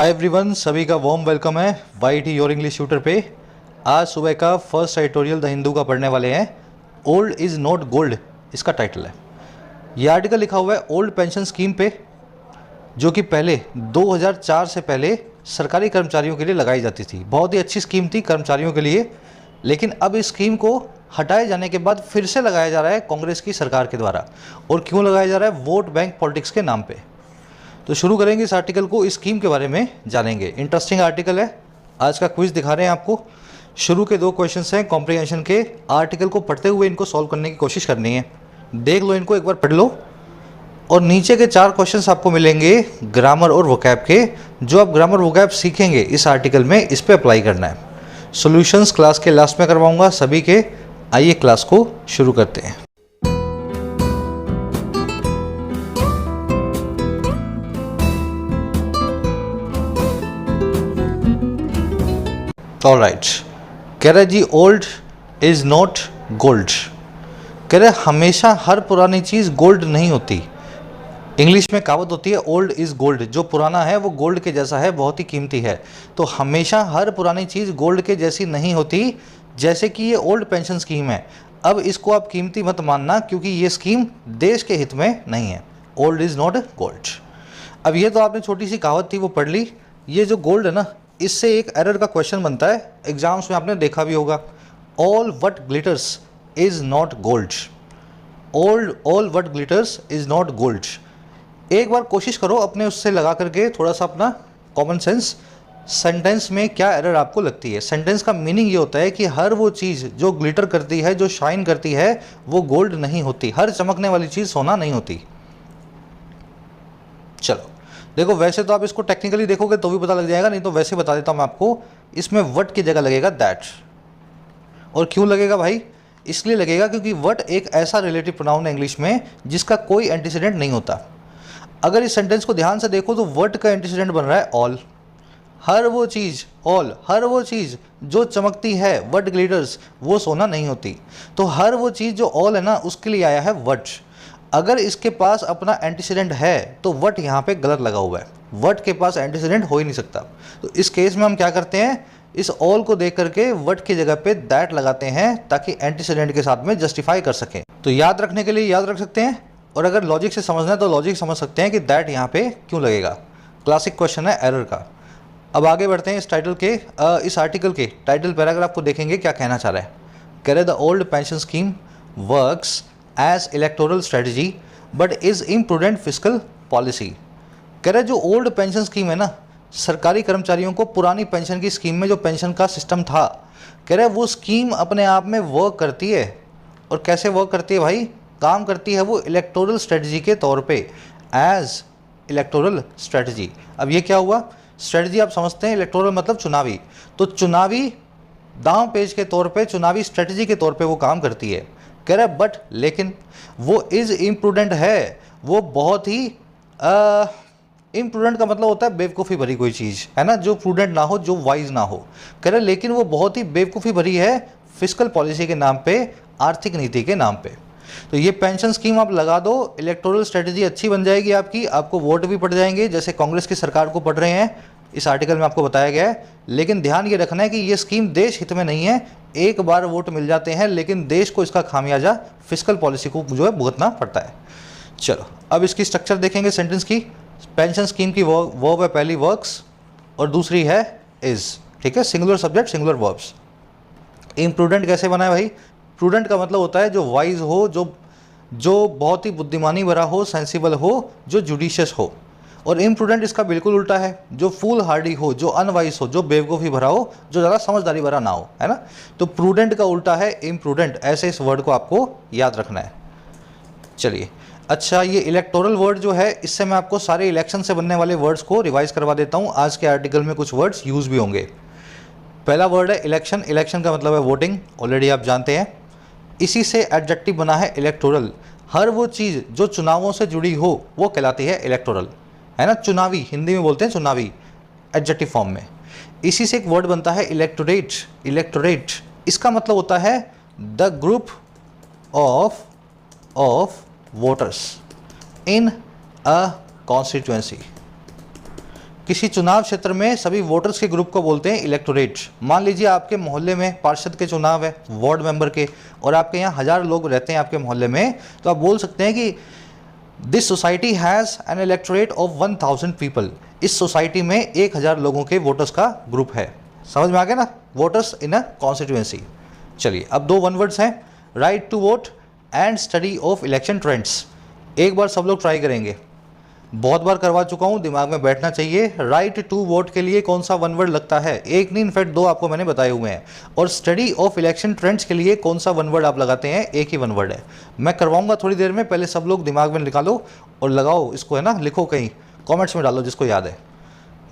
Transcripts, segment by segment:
हाय everyone, सभी का warm welcome है Y T your English tutor पे। आज सुबह का फर्स्ट एडिटोरियल द हिंदू का पढ़ने वाले हैं। ओल्ड इज़ नॉट गोल्ड इसका टाइटल है। ये आर्टिकल लिखा हुआ है ओल्ड पेंशन स्कीम पे, जो कि पहले 2004 से पहले सरकारी कर्मचारियों के लिए लगाई जाती थी। बहुत ही अच्छी स्कीम थी कर्मचारियों के लिए, लेकिन अब इस स्कीम को हटाए जाने के बाद फिर से लगाया जा रहा है कांग्रेस की सरकार के द्वारा। और क्यों लगाया जा रहा है? वोट बैंक पॉलिटिक्स के नाम पे। तो शुरू करेंगे इस आर्टिकल को, इस स्कीम के बारे में जानेंगे। इंटरेस्टिंग आर्टिकल है। आज का क्विज दिखा रहे हैं आपको। शुरू के 2 क्वेश्चंस हैं कॉम्प्रिहेंशन के। आर्टिकल को पढ़ते हुए इनको सॉल्व करने की कोशिश करनी है। देख लो, इनको एक बार पढ़ लो। और नीचे के 4 क्वेश्चंस आपको मिलेंगे ग्रामर और वोकैब के, जो आप ग्रामर वोकैब सीखेंगे इस आर्टिकल में, इस पर अप्लाई करना है। सॉल्यूशंस क्लास के लास्ट में करवाऊंगा सभी के। आइए क्लास को शुरू करते हैं। ऑलराइट, कह रहे जी ओल्ड इज़ नॉट गोल्ड। कह रहे हमेशा हर पुरानी चीज़ गोल्ड नहीं होती। इंग्लिश में कहावत होती है ओल्ड इज़ गोल्ड, जो पुराना है वो गोल्ड के जैसा है, बहुत ही कीमती है। तो हमेशा हर पुरानी चीज़ गोल्ड के जैसी नहीं होती। जैसे कि ये ओल्ड पेंशन स्कीम है, अब इसको आप कीमती मत मानना, क्योंकि ये स्कीम देश के हित में नहीं है। Old is not gold. अब ये तो आपने छोटी सी कहावत थी वो पढ़ ली। ये जो गोल्ड है ना, इससे एक एरर का क्वेश्चन बनता है एग्जाम्स में, आपने देखा भी होगा। All what glitters is not gold. All what glitters is not gold. एक बार कोशिश करो अपने उससे लगा करके थोड़ा सा अपना कॉमन सेंस, सेंटेंस में क्या एरर आपको लगती है। सेंटेंस का मीनिंग ये होता है कि हर वो चीज़ जो ग्लिटर करती है, जो शाइन करती है, वो गोल्ड नहीं होती। हर चमकने वाली चीज़ सोना नहीं होती। चलो देखो, वैसे तो आप इसको टेक्निकली देखोगे तो भी पता लग जाएगा, नहीं तो वैसे बता देता हूँ मैं आपको। इसमें वट की जगह लगेगा दैट। और क्यों लगेगा भाई? इसलिए लगेगा क्योंकि वट एक ऐसा रिलेटिव प्रोनाउन है इंग्लिश में जिसका कोई एंटीसीडेंट नहीं होता। अगर इस सेंटेंस को ध्यान से देखो तो वट का एंटीसीडेंट बन रहा है ऑल। हर वो चीज़, ऑल, हर वो चीज़ जो चमकती है, वट ग्लिटर्स, वो सोना नहीं होती। तो हर वो चीज़ जो ऑल है ना, उसके लिए आया है वट। अगर इसके पास अपना एंटीसीडेंट है तो वट यहाँ पे गलत लगा हुआ है। वट के पास एंटीसीडेंट हो ही नहीं सकता। तो इस केस में हम क्या करते हैं, इस ऑल को देख करके वट की जगह पे दैट लगाते हैं, ताकि एंटीसीडेंट के साथ में जस्टिफाई कर सकें। तो याद रखने के लिए याद रख सकते हैं, और अगर लॉजिक से समझना है तो लॉजिक समझ सकते हैं कि दैट यहाँ पे क्यों लगेगा। क्लासिक क्वेश्चन है एरर का। अब आगे बढ़ते हैं इस टाइटल के, इस आर्टिकल के टाइटल पैराग्राफ को देखेंगे क्या कहना चाह रहा है। कह रहे the old pension scheme works as electoral strategy but is imprudent fiscal policy. कह रहे जो ओल्ड पेंशन स्कीम है ना, सरकारी कर्मचारियों को पुरानी पेंशन की स्कीम में जो पेंशन का सिस्टम था, कह रहे वो स्कीम अपने आप में वर्क करती है। और कैसे वर्क करती है भाई? काम करती है वो इलेक्टोरल स्ट्रेटजी के तौर पे, एज इलेक्टोरल स्ट्रेटजी। अब ये क्या हुआ? स्ट्रेटजी आप समझते हैं, इलेक्टोरल मतलब चुनावी। तो चुनावी दांव पेच के तौर पे, चुनावी स्ट्रेटजी के तौर पे वो काम करती है। कह रहा है बट, लेकिन वो इज़ इम्प्रूडेंट है, वो बहुत ही इम्प्रूडेंट का मतलब होता है बेवकूफ़ी भरी कोई चीज़, है ना, जो प्रूडेंट ना हो, जो वाइज ना हो। कह रहे लेकिन वो बहुत ही बेवकूफ़ी भरी है फिस्कल पॉलिसी के नाम पे, आर्थिक नीति के नाम पे। तो ये पेंशन स्कीम आप लगा दो, इलेक्टोरल स्ट्रेटजी अच्छी बन जाएगी आपकी, आपको वोट भी पड़ जाएंगे जैसे कांग्रेस की सरकार को पड़ रहे हैं, इस आर्टिकल में आपको बताया गया है। लेकिन ध्यान ये रखना है कि ये स्कीम देश हित में नहीं है। एक बार वोट मिल जाते हैं, लेकिन देश को इसका खामियाजा फिस्कल पॉलिसी को जो है भुगतना पड़ता है। चलो अब इसकी स्ट्रक्चर देखेंगे सेंटेंस की। पेंशन स्कीम की वर्ब है पहली वर्क्स, और दूसरी है इज। ठीक है, singular subject singular verbs. Imprudent कैसे बना है भाई? प्रूडेंट का मतलब होता है जो वाइज हो, जो बहुत ही बुद्धिमानी भरा हो, सेंसिबल हो, जो जुडिशियस हो। और इम्प्रूडेंट इसका बिल्कुल उल्टा है, जो फूल हार्डी हो, जो अनवाइज हो, जो बेवकूफ़ी भरा हो, जो ज़्यादा समझदारी भरा ना हो, है ना। तो प्रूडेंट का उल्टा है इम्प्रूडेंट। ऐसे इस वर्ड को आपको याद रखना है। चलिए, अच्छा ये इलेक्टोरल वर्ड जो है, इससे मैं आपको सारे इलेक्शन से बनने वाले वर्ड्स को रिवाइज करवा देता हूँ। आज के आर्टिकल में कुछ वर्ड्स यूज भी होंगे। पहला वर्ड है इलेक्शन। इलेक्शन का मतलब है वोटिंग, ऑलरेडी आप जानते हैं। इसी से एडजेक्टिव बना है इलेक्टोरल। हर वो चीज़ जो चुनावों से जुड़ी हो वो कहलाती है इलेक्टोरल, है ना। चुनावी हिंदी में बोलते हैं चुनावी, एडजेक्टिव फॉर्म में। इसी से एक वर्ड बनता है इलेक्टोरेट। इलेक्टोरेट इसका मतलब होता है the group of voters in a constituency. किसी चुनाव क्षेत्र में सभी वोटर्स के ग्रुप को बोलते हैं इलेक्टोरेट। मान लीजिए आपके मोहल्ले में पार्षद के चुनाव है, वार्ड मेंबर के, और आपके यहाँ 1000 लोग रहते हैं आपके मोहल्ले में, तो आप बोल सकते हैं कि this society has an electorate of 1000 people. इस सोसाइटी में 1000 लोगों के वोटर्स का ग्रुप है। समझ में आ गया ना, वोटर्स इन अ कॉन्स्टिट्यूएंसी। चलिए अब 2 वन वर्ड्स हैं, right to vote and study of election trends. एक बार सब लोग ट्राई करेंगे, बहुत बार करवा चुका हूँ, दिमाग में बैठना चाहिए। राइट टू वोट के लिए कौन सा वन वर्ड लगता है? एक नहीं, इनफैक्ट 2 आपको मैंने बताए हुए हैं। और स्टडी ऑफ इलेक्शन ट्रेंड्स के लिए कौन सा वन वर्ड आप लगाते हैं? एक ही वन वर्ड है। मैं करवाऊंगा थोड़ी देर में, पहले सब लोग दिमाग में निकालो और लगाओ इसको, है ना, लिखो कहीं कॉमेंट्स में डालो जिसको याद है।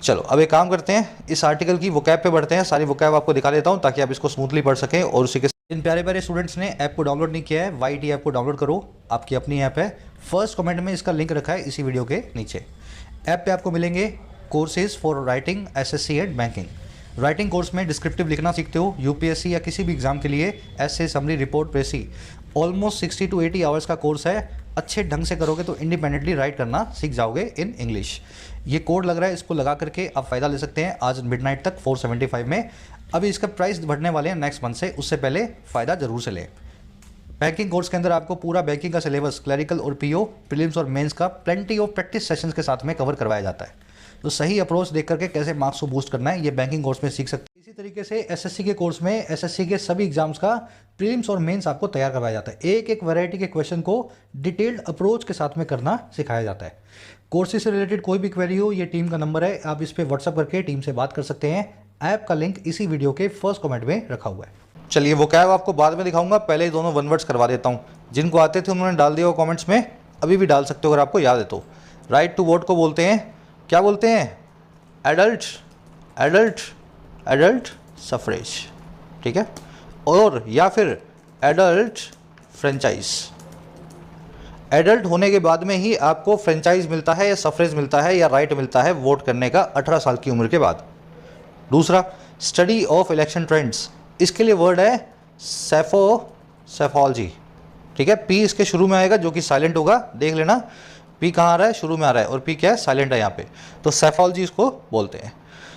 चलो अब एक काम करते हैं, इस आर्टिकल की वोकैब पे बढ़ते हैं। सारी वोकैब आपको दिखा देता हूँ ताकि आप इसको स्मूथली पढ़ सकें। और उसी के इन प्यारे प्यारे स्टूडेंट्स ने ऐप को डाउनलोड नहीं किया है, YT ऐप को डाउनलोड करो, आपकी अपनी ऐप है। फर्स्ट कमेंट में इसका लिंक रखा है इसी वीडियो के नीचे। ऐप पे आपको मिलेंगे courses for writing SSC and banking. Writing course में डिस्क्रिप्टिव लिखना सीखते हो, UPSC या किसी भी एग्जाम के लिए, ऐसे summary, report, précis, almost 60 to 80 hours का कोर्स है। अच्छे ढंग से करोगे तो इंडिपेंडेंटली राइट करना सीख जाओगे इन इंग्लिश। ये कोड लग रहा है, इसको लगा करके आप फ़ायदा ले सकते हैं आज मिडनाइट तक 475 में। अभी इसका प्राइस बढ़ने वाले हैं नेक्स्ट मंथ से, उससे पहले फ़ायदा जरूर से लें। बैंकिंग कोर्स के अंदर आपको पूरा बैंकिंग का सिलेबस, क्लरिकल और PO, प्रीलिम्स और मेंस का प्लेंटी ऑफ प्रैक्टिस सेशंस के साथ में कवर करवाया जाता है। तो सही अप्रोच देख करके कैसे मार्क्स को बूस्ट करना है, ये बैंकिंग कोर्स में सीख सकते हैं। इसी तरीके से SSC के कोर्स में SSC के सभी एग्जाम्स का प्रीलिम्स और मेंस आपको तैयार करवाया जाता है। एक एक वैरायटी के क्वेश्चन को डिटेल्ड अप्रोच के साथ में करना सिखाया जाता है। कोर्सेज से रिलेटेड कोई भी क्वेरी हो, ये टीम का नंबर है, आप इस पर व्हाट्सअप करके टीम से बात कर सकते हैं। ऐप का लिंक इसी वीडियो के फर्स्ट कमेंट में रखा हुआ है। चलिए वो कैब आपको बाद में दिखाऊंगा, पहले ही दोनों वन वर्ड्स करवा देता हूँ। जिनको आते थे उन्होंने डाल दिया हो कमेंट्स में, अभी भी डाल सकते हो अगर आपको याद है तो। राइट टू वोट को बोलते हैं, क्या बोलते हैं? एडल्ट एडल्ट एडल्ट सफरेज, ठीक है, और या फिर एडल्ट फ्रेंचाइज। एडल्ट होने के बाद में ही आपको फ्रेंचाइज मिलता है या सफरेज मिलता है या राइट मिलता है वोट करने का 18 साल की उम्र के बाद। दूसरा, स्टडी ऑफ इलेक्शन ट्रेंड्स, इसके लिए वर्ड है सेफोलॉजी, ठीक है। पी इसके शुरू में आएगा जो कि साइलेंट होगा, देख लेना पी कहाँ आ रहा है, शुरू में आ रहा है, और पी क्या है? साइलेंट है यहाँ पे, तो सेफोलॉजी इसको बोलते हैं।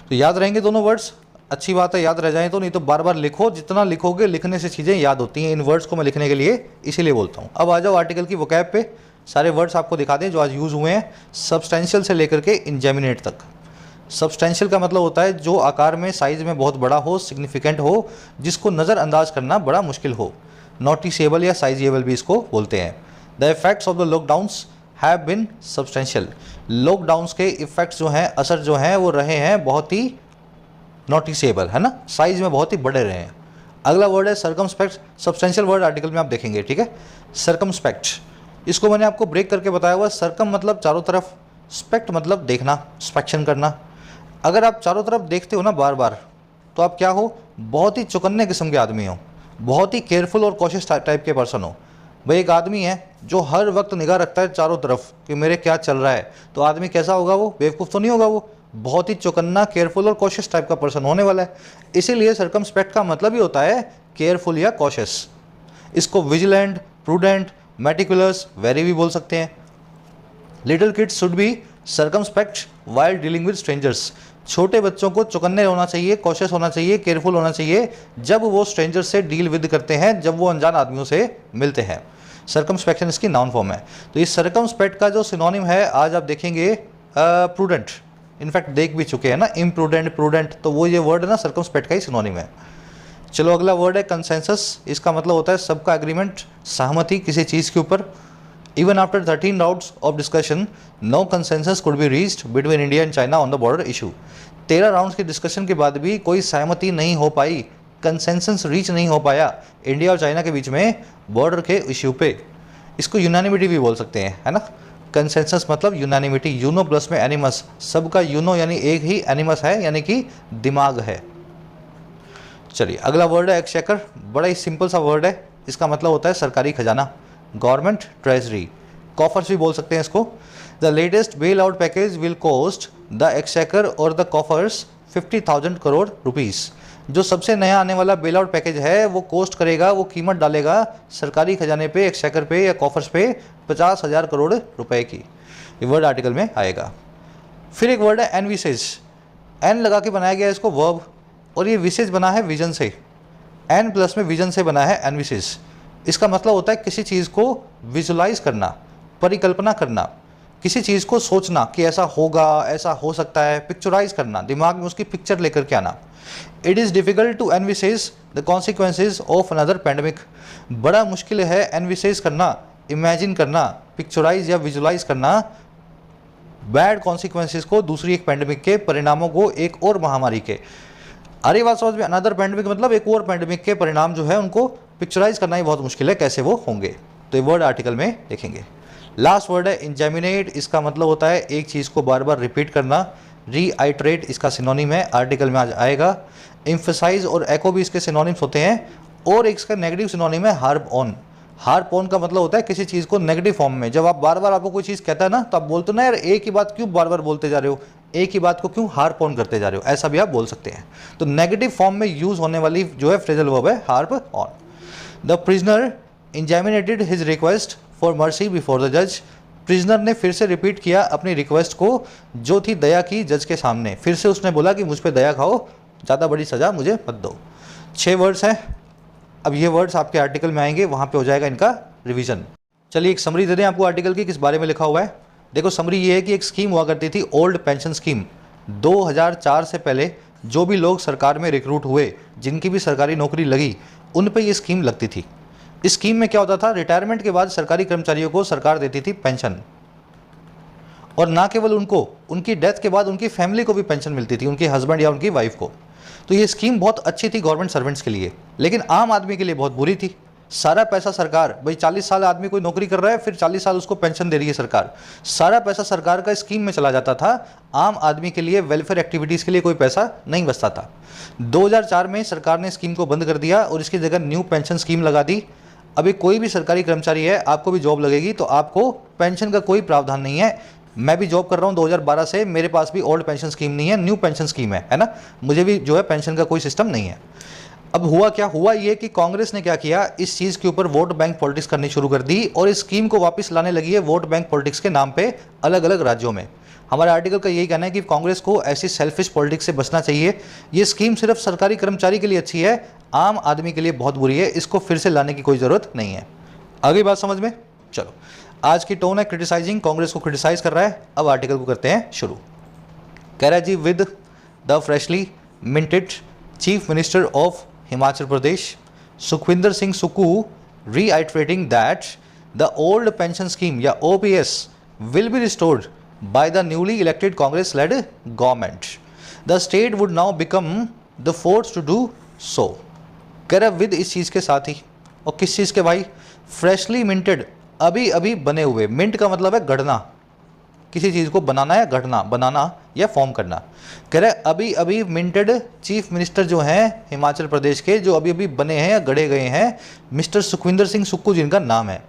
तो याद रहेंगे दोनों वर्ड्स, अच्छी बात है, याद रह जाए तो, नहीं तो बार बार लिखो, जितना लिखोगे लिखने से चीज़ें याद होती हैं। इन वर्ड्स को मैं लिखने के लिए इसीलिए बोलता हूँ। अब आ जाओ आर्टिकल की वोकैब पे, सारे वर्ड्स आपको दिखा दें जो आज यूज़ हुए हैं, सब्सटेंशियल से लेकर के इंजेमिनेट तक। सब्सटेंशियल का मतलब होता है जो आकार में, साइज में बहुत बड़ा हो, सिग्निफिकेंट हो, जिसको नज़रअंदाज करना बड़ा मुश्किल हो। नोटिसेबल या साइजेबल भी इसको बोलते हैं। The effects of the lockdowns have been substantial, lockdowns के इफेक्ट्स जो हैं, असर जो हैं, वो रहे हैं बहुत ही नोटिसेबल, है ना, साइज में बहुत ही बड़े रहे हैं। अगला वर्ड है सर्कमस्पेक्ट, सब्सटेंशियल वर्ड आर्टिकल में आप देखेंगे, ठीक है। सर्कमस्पेक्ट, इसको मैंने आपको ब्रेक करके बताया हुआ। सर्कम मतलब चारों तरफ, स्पेक्ट मतलब देखना, स्पेक्शन करना। अगर आप चारों तरफ देखते हो ना बार बार, तो आप क्या हो? बहुत ही चौकन्ने किस्म के आदमी हो, बहुत ही केयरफुल और कॉशियस टाइप के पर्सन हो। भाई एक आदमी है जो हर वक्त निगाह रखता है चारों तरफ कि मेरे क्या चल रहा है, तो आदमी कैसा होगा? वो बेवकूफ़ तो नहीं होगा, वो बहुत ही चौकन्ना, केयरफुल और कॉशियस टाइप का पर्सन होने वाला है। इसीलिए सर्कमस्पेक्ट का मतलब ही होता है केयरफुल या कॉशियस। इसको विजिलेंट, प्रूडेंट, मेटिकुलस, वेरी भी बोल सकते हैं। Little kids should be circumspect while dealing with strangers, छोटे बच्चों को चौकन्ने होना चाहिए, कॉशियस होना चाहिए, केयरफुल होना चाहिए जब वो स्ट्रेंजर से डील विद करते हैं, जब वो अनजान आदमियों से मिलते हैं। सर्कमस्पेक्शन इसकी नाउन फॉर्म है। तो इस सर्कमस्पेक्ट का जो सिनोनिम है आज आप देखेंगे प्रूडेंट, इनफैक्ट देख भी चुके हैं ना, इम्प्रूडेंट, प्रूडेंट, तो वो ये वर्ड है ना सर्कमस्पेक्ट का ही सिनोनिम है। चलो अगला वर्ड है कंसेंसस, इसका मतलब होता है सबका एग्रीमेंट, सहमति किसी चीज़ के ऊपर। Even after 13 rounds of discussion, no consensus could be reached between India and China on the border issue. 13 rounds के डिस्कशन के बाद भी कोई सहमति नहीं हो पाई, कंसेंसस रीच नहीं हो पाया इंडिया और चाइना के बीच में बॉर्डर के इश्यू पे। इसको यूनानिमिटी भी बोल सकते हैं, है ना। कंसेंसस मतलब यूनानिमिटी, यूनो प्लस में एनिमस, सबका यूनो यानी एक ही, एनिमस है यानी कि दिमाग है। चलिए अगला वर्ड है एक्सचेकर, बड़ा ही सिंपल सा वर्ड है, इसका मतलब होता है सरकारी खजाना, गवर्नमेंट ट्रेजरी, कॉफर्स भी बोल सकते हैं इसको। The latest bail out package will cost the exchequer और द कॉफर्स 50,000 करोड़ रुपीज़। जो सबसे नया आने वाला बेल आउट पैकेज है वो कॉस्ट करेगा, वो कीमत डालेगा सरकारी खजाने पे, एक्सचेकर पे या कॉफर्स पे 50,000 करोड़ रुपए की। ये वर्ड आर्टिकल में आएगा। फिर एक वर्ड है एनविसेज, एन लगा के बनाया गया है इसको वर्ब, और ये विसेज बना है विजन से, एन प्लस में विजन से बना है एनविसेज। इसका मतलब होता है किसी चीज़ को विजुलाइज करना, परिकल्पना करना, किसी चीज़ को सोचना कि ऐसा होगा, ऐसा हो सकता है, पिक्चराइज करना, दिमाग में उसकी पिक्चर लेकर के आना। It is difficult to envisage the consequences of another pandemic, बड़ा मुश्किल है एनविसेज करना, इमेजिन करना, पिक्चराइज या विजुलाइज करना बैड कॉन्सिक्वेंसेज को, दूसरी एक पैंडमिक के परिणामों को, एक और महामारी के। अरे बात समझ में, अनदर पैंडमिक मतलब एक और पैंडमिक के परिणाम जो है उनको पिक्चराइज करना ही बहुत मुश्किल है, कैसे वो होंगे। तो ये वर्ड आर्टिकल में देखेंगे। लास्ट वर्ड है इंजैमिनेट, इसका मतलब होता है एक चीज़ को बार बार रिपीट करना। रीआइट्रेट इसका सिनोनिम है, आर्टिकल में आज आएगा। एम्फसाइज और एको भी इसके सिनोनिम्स होते हैं। और एक इसका नेगेटिव सिनोनिम है हार्प ऑन। हार्प ऑन का मतलब होता है किसी चीज़ को नेगेटिव फॉर्म में, जब आप बार बार आपको कोई चीज़ कहता है ना, तो आप बोलते हो ना यार एक ही बात क्यों बार बार बोलते जा रहे हो, एक ही बात को क्यों हार्प ऑन करते जा रहे हो, ऐसा भी आप बोल सकते हैं। तो नेगेटिव फॉर्म में यूज होने वाली जो है फ्रेजल वर्ब है harp on. The prisoner ingeminated his request for mercy before the जज, प्रिजनर ने फिर से रिपीट किया अपनी रिक्वेस्ट को जो थी दया की जज के सामने। फिर से उसने बोला कि मुझ पर दया खाओ, ज़्यादा बड़ी सज़ा मुझे मत दो। 6 वर्ड्स हैं। अब ये वर्ड्स आपके आर्टिकल में आएंगे, वहाँ पे हो जाएगा इनका रिवीजन। चलिए एक समरी दे दें आपको आर्टिकल की, किस बारे में लिखा हुआ है। देखो समरी ये है कि एक स्कीम हुआ करती थी, ओल्ड पेंशन स्कीम। 2004 से पहले जो भी लोग सरकार में रिक्रूट हुए, जिनकी भी सरकारी नौकरी लगी, उन पे ये स्कीम लगती थी। इस स्कीम में क्या होता था, रिटायरमेंट के बाद सरकारी कर्मचारियों को सरकार देती थी पेंशन, और ना केवल उनको, उनकी डेथ के बाद उनकी फैमिली को भी पेंशन मिलती थी, उनके हस्बैंड या उनकी वाइफ को। तो ये स्कीम बहुत अच्छी थी गवर्नमेंट सर्वेंट्स के लिए, लेकिन आम आदमी के लिए बहुत बुरी थी। सारा पैसा सरकार, भाई 40 साल आदमी कोई नौकरी कर रहा है, फिर 40 साल उसको पेंशन दे रही है सरकार, सारा पैसा सरकार का स्कीम में चला जाता था। आम आदमी के लिए वेलफेयर एक्टिविटीज़ के लिए कोई पैसा नहीं बचता था। 2004 में सरकार ने स्कीम को बंद कर दिया और इसकी जगह न्यू पेंशन स्कीम लगा दी। अभी कोई भी सरकारी कर्मचारी है, आपको भी जॉब लगेगी तो आपको पेंशन का कोई प्रावधान नहीं है। मैं भी जॉब कर रहा हूँ 2012 से, मेरे पास भी ओल्ड पेंशन स्कीम नहीं है, न्यू पेंशन स्कीम है ना, मुझे भी जो है पेंशन का कोई सिस्टम नहीं है। अब हुआ क्या, हुआ ये कि कांग्रेस ने क्या किया, इस चीज़ के ऊपर वोट बैंक पॉलिटिक्स करनी शुरू कर दी और इस स्कीम को वापस लाने लगी है वोट बैंक पॉलिटिक्स के नाम पे अलग अलग राज्यों में। हमारे आर्टिकल का यही कहना है कि कांग्रेस को ऐसी सेल्फिश पॉलिटिक्स से बचना चाहिए। ये स्कीम सिर्फ सरकारी कर्मचारी के लिए अच्छी है, आम आदमी के लिए बहुत बुरी है, इसको फिर से लाने की कोई ज़रूरत नहीं है। आगे बात समझ में। चलो आज की टोन है क्रिटिसाइजिंग, कांग्रेस को क्रिटिसाइज कर रहा है। अब आर्टिकल को करते हैं शुरू। कह रहा है जी, with the freshly minted chief minister of Himachal Pradesh Sukhvinder Singh Sukhu reiterating that the old pension scheme या OPS will be restored by the newly elected Congress-led government. The state would now become the force to do so. कह रहा with इस चीज़ के साथ ही, और किस चीज़ के भाई, फ्रेशली मिंटेड, अभी अभी बने हुए, मिंट का मतलब है गढ़ना, किसी चीज़ को बनाना या गढ़ना, बनाना या फॉर्म करना। कह रहे अभी अभी मिंटेड चीफ मिनिस्टर जो हैं हिमाचल प्रदेश के, जो अभी अभी बने हैं या गढ़े गए हैं, मिस्टर सुखविंदर सिंह सुक्खू जिनका नाम है।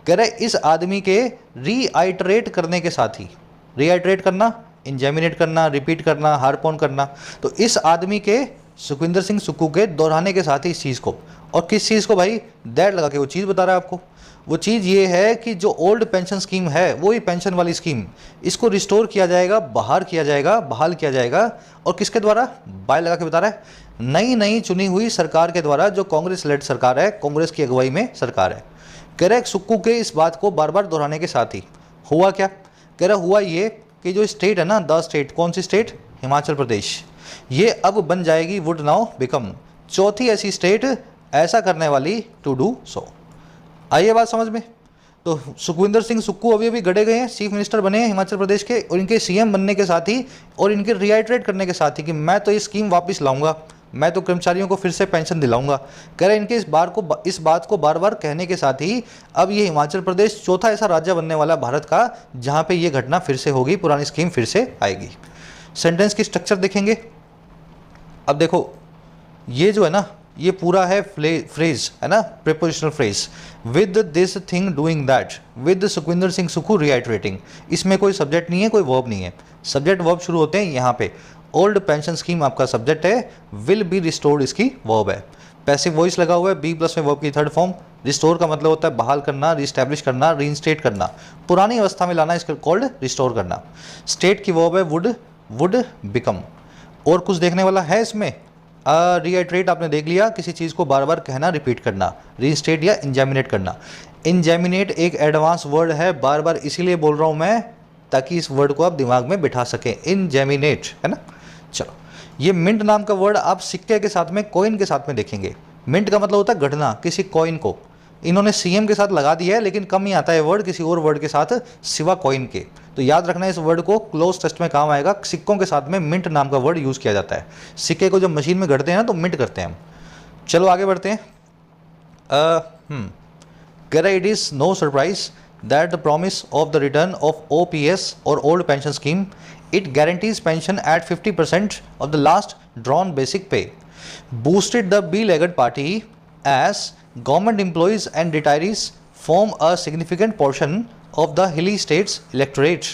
कह रहे इस आदमी के रीआइटरेट करने के साथ ही, रीआइटरेट करना, इंजैमिनेट करना, रिपीट करना, हार्प ऑन करना, तो इस आदमी के सुखविंदर सिंह सुक्खू के दोहराने के साथ ही इस चीज़ को, और किस चीज़ को भाई, दैट लगा के वो चीज़ बता रहा है आपको। वो चीज़ ये है कि जो ओल्ड पेंशन स्कीम है, वो ही पेंशन वाली स्कीम, इसको रिस्टोर किया जाएगा, बहाल किया जाएगा, और किसके द्वारा, बाय लगा के बता रहा है, नई नई चुनी हुई सरकार के द्वारा, जो कांग्रेस लेड सरकार है, कांग्रेस की अगुवाई में सरकार है। कह रहा है सुक्खू के इस बात को बार बार दोहराने के साथ ही हुआ क्या, कह रहा हुआ ये कि जो स्टेट है ना, द स्टेट, कौन सी स्टेट, हिमाचल प्रदेश, ये अब बन जाएगी, वुड नाउ बिकम, चौथी ऐसी स्टेट ऐसा करने वाली, टू डू सो। आइए बात समझ में। तो सुखविंदर सिंह सुक्खू अभी अभी गढ़े गए हैं, चीफ मिनिस्टर बने हैं हिमाचल प्रदेश के, और इनके सीएम बनने के साथ ही और इनके रिआइटरेट करने के साथ ही कि मैं तो ये स्कीम वापस लाऊंगा, मैं तो कर्मचारियों को फिर से पेंशन दिलाऊंगा। कह रहे इनके इस बात को बार बार कहने के साथ ही अब ये हिमाचल प्रदेश चौथा ऐसा राज्य बनने वाला भारत का जहाँ पर ये घटना फिर से होगी, पुरानी स्कीम फिर से आएगी। सेंटेंस की स्ट्रक्चर देखेंगे। अब देखो ये जो है ना, ये पूरा है फ्रेज है ना, prepositional phrase, with this thing doing that, with Sukhvinder Singh Sukhu reiterating. इसमें कोई सब्जेक्ट नहीं है, कोई वर्ब नहीं है, सब्जेक्ट वर्ब शुरू होते हैं यहाँ पे। ओल्ड पेंशन स्कीम आपका सब्जेक्ट है, विल बी रिस्टोर्ड इसकी वर्ब है, पैसिव वॉइस लगा हुआ है, बी प्लस में वर्ब की थर्ड फॉर्म, रिस्टोर का मतलब होता है बहाल करना, रीस्टैब्लिश करना, रीइंस्टेट करना, पुरानी अवस्था में लाना, इसको कॉल्ड रिस्टोर करना। स्टेट की वर्ब है वुड बिकम। और कुछ देखने वाला है इसमें? रीआइट्रेट आपने देख लिया, किसी चीज़ को बार बार कहना, रिपीट करना। रीइंस्टेट या इंजैमिनेट करना। इंजैमिनेट एक एडवांस वर्ड है, बार बार इसीलिए बोल रहा हूँ मैं ताकि इस वर्ड को आप दिमाग में बिठा सकें। इंजैमिनेट, है ना। चलो, ये मिंट नाम का वर्ड आप सिक्के के साथ में, कॉइन के साथ में देखेंगे। मिंट का मतलब होता है गढ़ना, किसी कॉइन को। इन्होंने सीएम के साथ लगा दिया है, लेकिन कम ही आता है वर्ड किसी और वर्ड के साथ सिवा कॉइन के। तो याद रखना इस वर्ड को, क्लोज टेस्ट में काम आएगा। सिक्कों के साथ में मिंट नाम का वर्ड यूज़ किया जाता है। सिक्के को जब मशीन में गढ़ते हैं ना तो मिंट करते हैं हम। चलो आगे बढ़ते हैं। It is no surprise that the promise of the return of OPS और old pension scheme, it guarantees pension at 50% of the last drawn basic pay, boosted the beleaguered party as government employees and retirees form a significant portion of the hilly states electorate।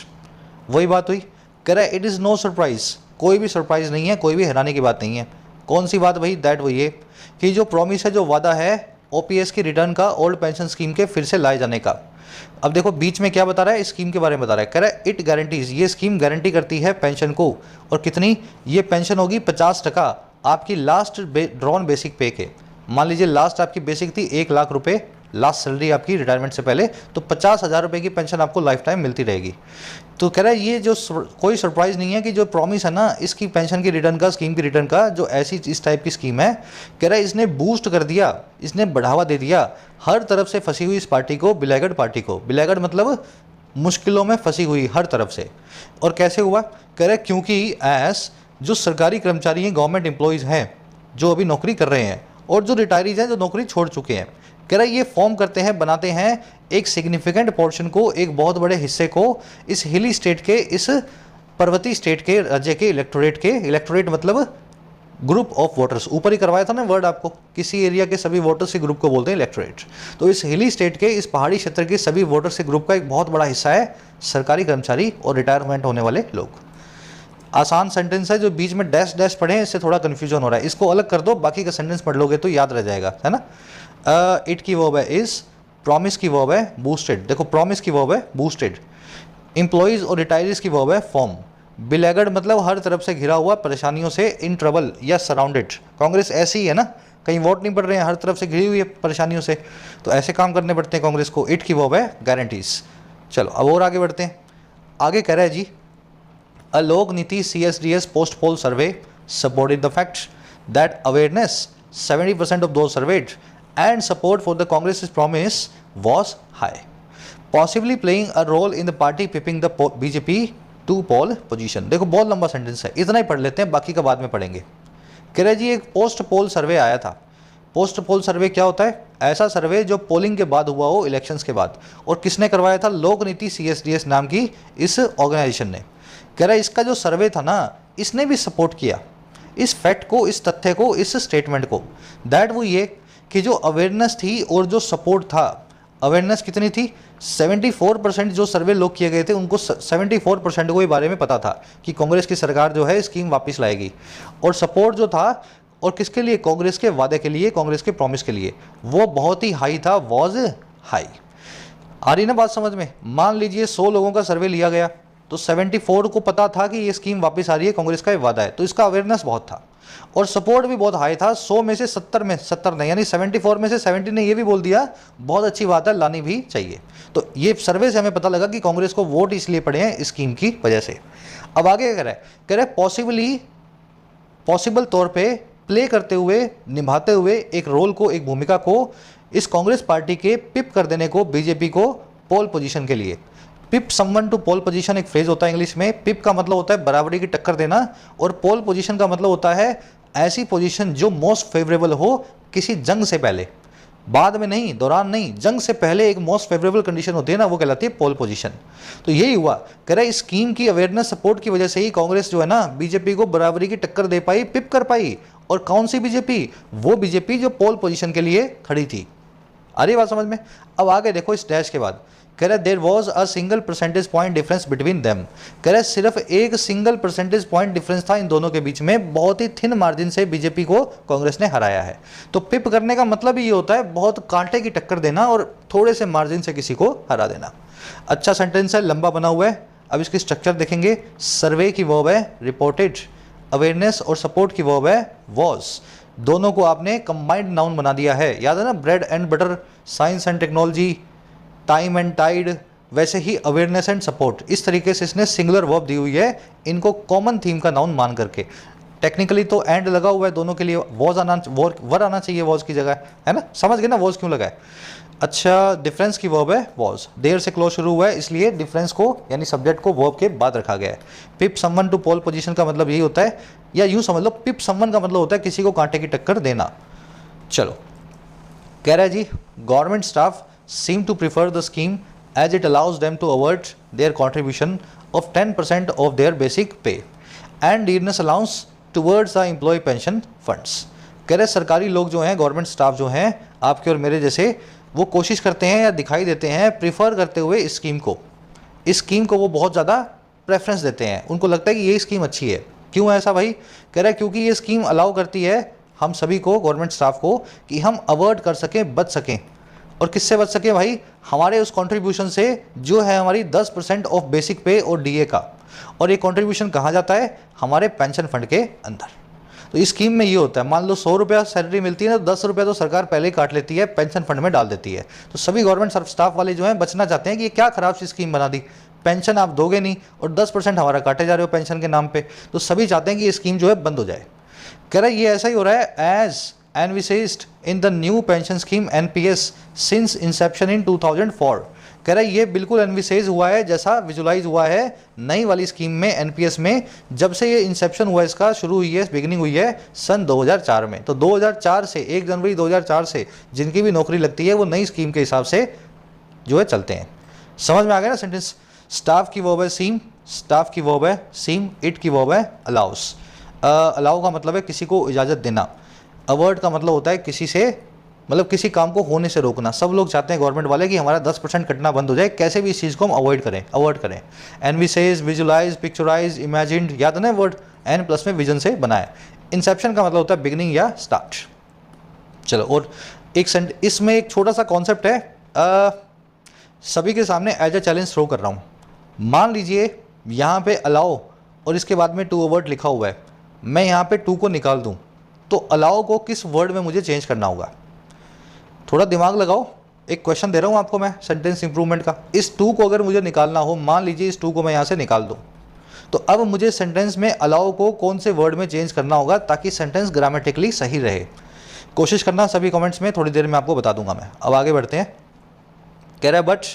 वही बात हुई, कह रहा है it is no surprise, कोई भी surprise नहीं है, कोई भी हैरानी की बात नहीं है। कौन सी बात भाई? दैट वही है कि जो प्रॉमिस है, जो वादा है OPS की रिटर्न का, ओल्ड पेंशन स्कीम के फिर से लाए जाने का। अब देखो बीच में क्या बता रहा है, इस स्कीम के बारे में बता रहा है। कह रहा है इट गारंटीज, ये स्कीम गारंटी करती है पेंशन को। और कितनी? ये पेंशन होगी 50% आपकी लास्ट ड्रॉन बेसिक पे के। मान लीजिए लास्ट आपकी बेसिक थी 1 लाख रुपए, लास्ट सैलरी आपकी रिटायरमेंट से पहले, तो 50,000 रुपये की पेंशन आपको लाइफ टाइम मिलती रहेगी। तो कह रहा है ये जो कोई सरप्राइज़ नहीं है कि जो प्रॉमिस है ना इसकी पेंशन की रिटर्न का, स्कीम की रिटर्न का, जो ऐसी इस टाइप की स्कीम है, कह रहा है इसने बूस्ट कर दिया, इसने बढ़ावा दे दिया हर तरफ से फंसी हुई इस पार्टी को, बिलेगर्ड पार्टी को। बिलेगर्ड मतलब मुश्किलों में फंसी हुई हर तरफ से। और कैसे हुआ? कह रहे क्योंकि एस जो सरकारी कर्मचारी हैं, गवर्नमेंट एम्प्लॉयज़ हैं जो अभी नौकरी कर रहे हैं, और जो रिटायरीज हैं जो नौकरी छोड़ चुके हैं, कह रहा है ये फॉर्म करते हैं, बनाते हैं एक सिग्निफिकेंट पोर्शन को, एक बहुत बड़े हिस्से को इस हिली स्टेट के, इस पर्वतीय स्टेट के, राज्य के इलेक्टोरेट के। इलेक्टोरेट मतलब ग्रुप ऑफ वोटर्स, ऊपर ही करवाया था ना वर्ड आपको, किसी एरिया के सभी वोटर्स के ग्रुप को बोलते हैं इलेक्टोरेट। तो इस हिली स्टेट के, इस पहाड़ी क्षेत्र के सभी वोटर्स के ग्रुप का एक बहुत बड़ा हिस्सा है सरकारी कर्मचारी और रिटायरमेंट होने वाले लोग। आसान सेंटेंस है, जो बीच में डैश डैश पढ़े हैं इससे थोड़ा कन्फ्यूजन हो रहा है, इसको अलग कर दो, बाकी का सेंटेंस पढ़ लोगे तो याद रह जाएगा, है ना। इट की वर्ब है इज, प्रॉमिस की वर्ब है बूस्टेड। देखो प्रॉमिस की वर्ब है बूस्टेड, एम्प्लॉइज और रिटायरीज की वर्ब है फॉर्म। बिलेगर्ड मतलब हर तरफ से घिरा हुआ परेशानियों से, इन ट्रबल या सराउंडेड। कांग्रेस ऐसी ही है ना, कहीं वोट नहीं पड़ रहे हैं, हर तरफ से घिरी हुई है परेशानियों से, तो ऐसे काम करने पड़ते हैं कांग्रेस को। इट की वर्ब है गारंटीज। चलो अब और आगे बढ़ते हैं। आगे कह रहा है जी, अ लोक नीति CSDS post pole survey supported the fact that awareness 70% of those surveyed and support for the Congress's promise was high, possibly playing a role in the party pipping the BJP to poll position। देखो बहुत लंबा sentence है, इतना ही पढ़ लेते हैं, बाकी का बाद में पढ़ेंगे। कह रहे जी एक पोस्ट पोल सर्वे आया था। पोस्ट पोल सर्वे क्या होता है? ऐसा सर्वे जो पोलिंग के बाद हुआ हो, इलेक्शंस के बाद। और किसने करवाया था? लोक नीति CSDS नाम की इस ऑर्गेनाइजेशन ने। कह रहा है इसका जो सर्वे था ना, इसने भी सपोर्ट किया इस फैक्ट को, इस तथ्य को, इस स्टेटमेंट को। दैट वो ये कि जो अवेयरनेस थी और जो सपोर्ट था, अवेयरनेस कितनी थी? 74% जो सर्वे लोग किए गए थे उनको 74% को ये बारे में पता था कि कांग्रेस की सरकार जो है स्कीम वापस लाएगी। और सपोर्ट जो था, और किसके लिए? कांग्रेस के वादे के लिए, कांग्रेस के प्रॉमिस के लिए, वो बहुत ही हाई था, वॉज हाई। आ रही ना बात समझ में? मान लीजिए 100 लोगों का सर्वे लिया गया, तो 74 को पता था कि ये स्कीम वापस आ रही है, कांग्रेस का ये वादा है, तो इसका अवेयरनेस बहुत था और सपोर्ट भी बहुत हाई था। 100 में से 70 ने, यानी 74 में से 70 ने ये भी बोल दिया बहुत अच्छी बात है, लानी भी चाहिए। तो ये सर्वे से हमें पता लगा कि कांग्रेस को वोट इसलिए पड़े हैं इस स्कीम की वजह से। अब आगे कह रहे हैं पॉसिबल तौर पे प्ले करते हुए, निभाते हुए एक रोल को, एक भूमिका को, इस कांग्रेस पार्टी के पिप कर देने को बीजेपी को पोल पोजीशन के लिए। पिप समवन टू पोल पोजीशन एक फ्रेज होता है इंग्लिश में। पिप का मतलब होता है बराबरी की टक्कर देना, और पोल पोजीशन का मतलब होता है ऐसी पोजीशन जो मोस्ट फेवरेबल हो किसी जंग से पहले, बाद में नहीं, दौरान नहीं, जंग से पहले एक मोस्ट फेवरेबल कंडीशन होती है ना, वो कहलाती है पोल पोजीशन। तो यही हुआ, कह रहे इस स्कीम की अवेयरनेस सपोर्ट की वजह से ही कांग्रेस जो है ना बीजेपी को बराबरी की टक्कर दे पाई, पिप कर पाई। और कौन सी बीजेपी? वो बीजेपी जो पोल पोजीशन के लिए खड़ी थी। आ रही बात समझ में? अब आगे देखो इस डैश के बाद, कह रहे there was a single percentage point difference between them, कह रहे सिर्फ एक सिंगल परसेंटेज पॉइंट डिफरेंस था इन दोनों के बीच में, बहुत ही थिन मार्जिन से बीजेपी को कांग्रेस ने हराया है। तो पिप करने का मतलब ये होता है बहुत कांटे की टक्कर देना और थोड़े से मार्जिन से किसी को हरा देना। अच्छा सेंटेंस है, लंबा बना हुआ है। अब इसकी स्ट्रक्चर देखेंगे। सर्वे की वर्ब है रिपोर्टेड, अवेयरनेस और सपोर्ट की वर्ब है वॉज। दोनों को आपने कंबाइंड नाउन बना दिया है। याद है ना, bread and butter, science and technology, time and tide, वैसे ही अवेयरनेस एंड सपोर्ट। इस तरीके से इसने सिंगुलर वर्ब दी हुई है, इनको कॉमन थीम का नाउन मान करके। टेक्निकली तो एंड लगा हुआ है दोनों के लिए, वॉज आना, वर आना चाहिए वॉज की जगह, है ना। समझ गए ना वॉज क्यों लगा है। अच्छा, डिफरेंस की वर्ब है वॉज, देर से क्लोज शुरू हुआ है इसलिए डिफरेंस को यानी सब्जेक्ट को वर्ब के बाद रखा गया है। पिप समवन टू पोल पोजीशन का मतलब यही होता है, या यूं समझ लो पिप समवन का मतलब होता है किसी को कांटे की टक्कर देना। चलो, कह रहा है जी government staff seem to prefer the scheme as it allows them to avert their contribution of 10% of their basic pay and dearness allowance towards the employee pension funds। कह रहे सरकारी लोग जो हैं, गवर्नमेंट स्टाफ जो हैं आपके और मेरे जैसे, वो कोशिश करते हैं या दिखाई देते हैं प्रीफर करते हुए इस स्कीम को वो बहुत ज़्यादा प्रेफरेंस देते हैं। उनको लगता है कि ये स्कीम अच्छी है। क्यों ऐसा भाई? कह रहा है क्योंकि ये स्कीम अलाउ करती है हम सभी को, गवर्नमेंट स्टाफ को, कि हम अवॉइड कर सकें, बच सकें। और किससे बच सके भाई? हमारे उस कंट्रीब्यूशन से जो है हमारी 10% ऑफ बेसिक पे और डीए का। और ये कंट्रीब्यूशन कहाँ जाता है? हमारे पेंशन फंड के अंदर। तो इस स्कीम में ये होता है, मान लो 100 रुपया सैलरी मिलती है ना, तो 10 रुपया तो सरकार पहले ही काट लेती है, पेंशन फंड में डाल देती है। तो सभी गवर्नमेंट स्टाफ वाले जो हैं बचना चाहते हैं कि ये क्या खराब सी स्कीम बना दी, पेंशन आप दोगे नहीं और 10% हमारा काटे जा रहे हो पेंशन के नाम पे। तो सभी चाहते हैं कि ये स्कीम जो है बंद हो जाए। कह रहा है ये ऐसा ही हो रहा है as envisaged in the new pension scheme NPS since inception in 2004। कह रहा है ये बिल्कुल एनविसेज हुआ है, जैसा विजुलाइज हुआ है नई वाली स्कीम में, एनपीएस में, जब से ये इंसेप्शन हुआ, इसका शुरू हुई है, बिगिनिंग हुई है सन 2004 में। तो 2004 से 1 जनवरी 2004 से जिनकी भी नौकरी लगती है वो नई स्कीम के हिसाब से जो है चलते हैं। समझ में आ गया ना सेंटेंस? स्टाफ की वर्ब है सीम, स्टाफ की वर्ब है सीम, इट की वर्ब है अलाउस। अलाउ का मतलब है किसी को इजाज़त देना, अवॉइड का मतलब होता है किसी से, मतलब किसी काम को होने से रोकना। सब लोग चाहते हैं गवर्नमेंट वाले कि हमारा 10% कटना बंद हो जाए, कैसे भी इस चीज़ को हम अवॉइड करें। एनविसेज, विजुलाइज, पिक्चराइज, इमेजिन्ड, याद है ना वर्ड, एन प्लस में विजन से बनाए। इंसेप्शन का मतलब होता है बिगिनिंग या स्टार्ट। चलो, और एक इसमें एक छोटा सा कॉन्सेप्ट है, सभी के सामने एज ए चैलेंज थ्रो कर रहा हूँ। मान लीजिए यहाँ पे अलाउ और इसके बाद में टू वर्ड लिखा हुआ है, मैं यहाँ पे टू को निकाल दूँ, तो अलाउ को किस वर्ड में मुझे चेंज करना होगा? थोड़ा दिमाग लगाओ, एक क्वेश्चन दे रहा हूँ आपको मैं सेंटेंस इंप्रूवमेंट का। इस टू को अगर मुझे निकालना हो, मान लीजिए इस टू को मैं यहाँ से निकाल दूँ, तो अब मुझे सेंटेंस में अलाउ को कौन से वर्ड में चेंज करना होगा ताकि सेंटेंस ग्रामेटिकली सही रहे? कोशिश करना सभी कमेंट्स में, थोड़ी देर में आपको बता दूंगा मैं। अब आगे बढ़ते हैं। कह रहा है but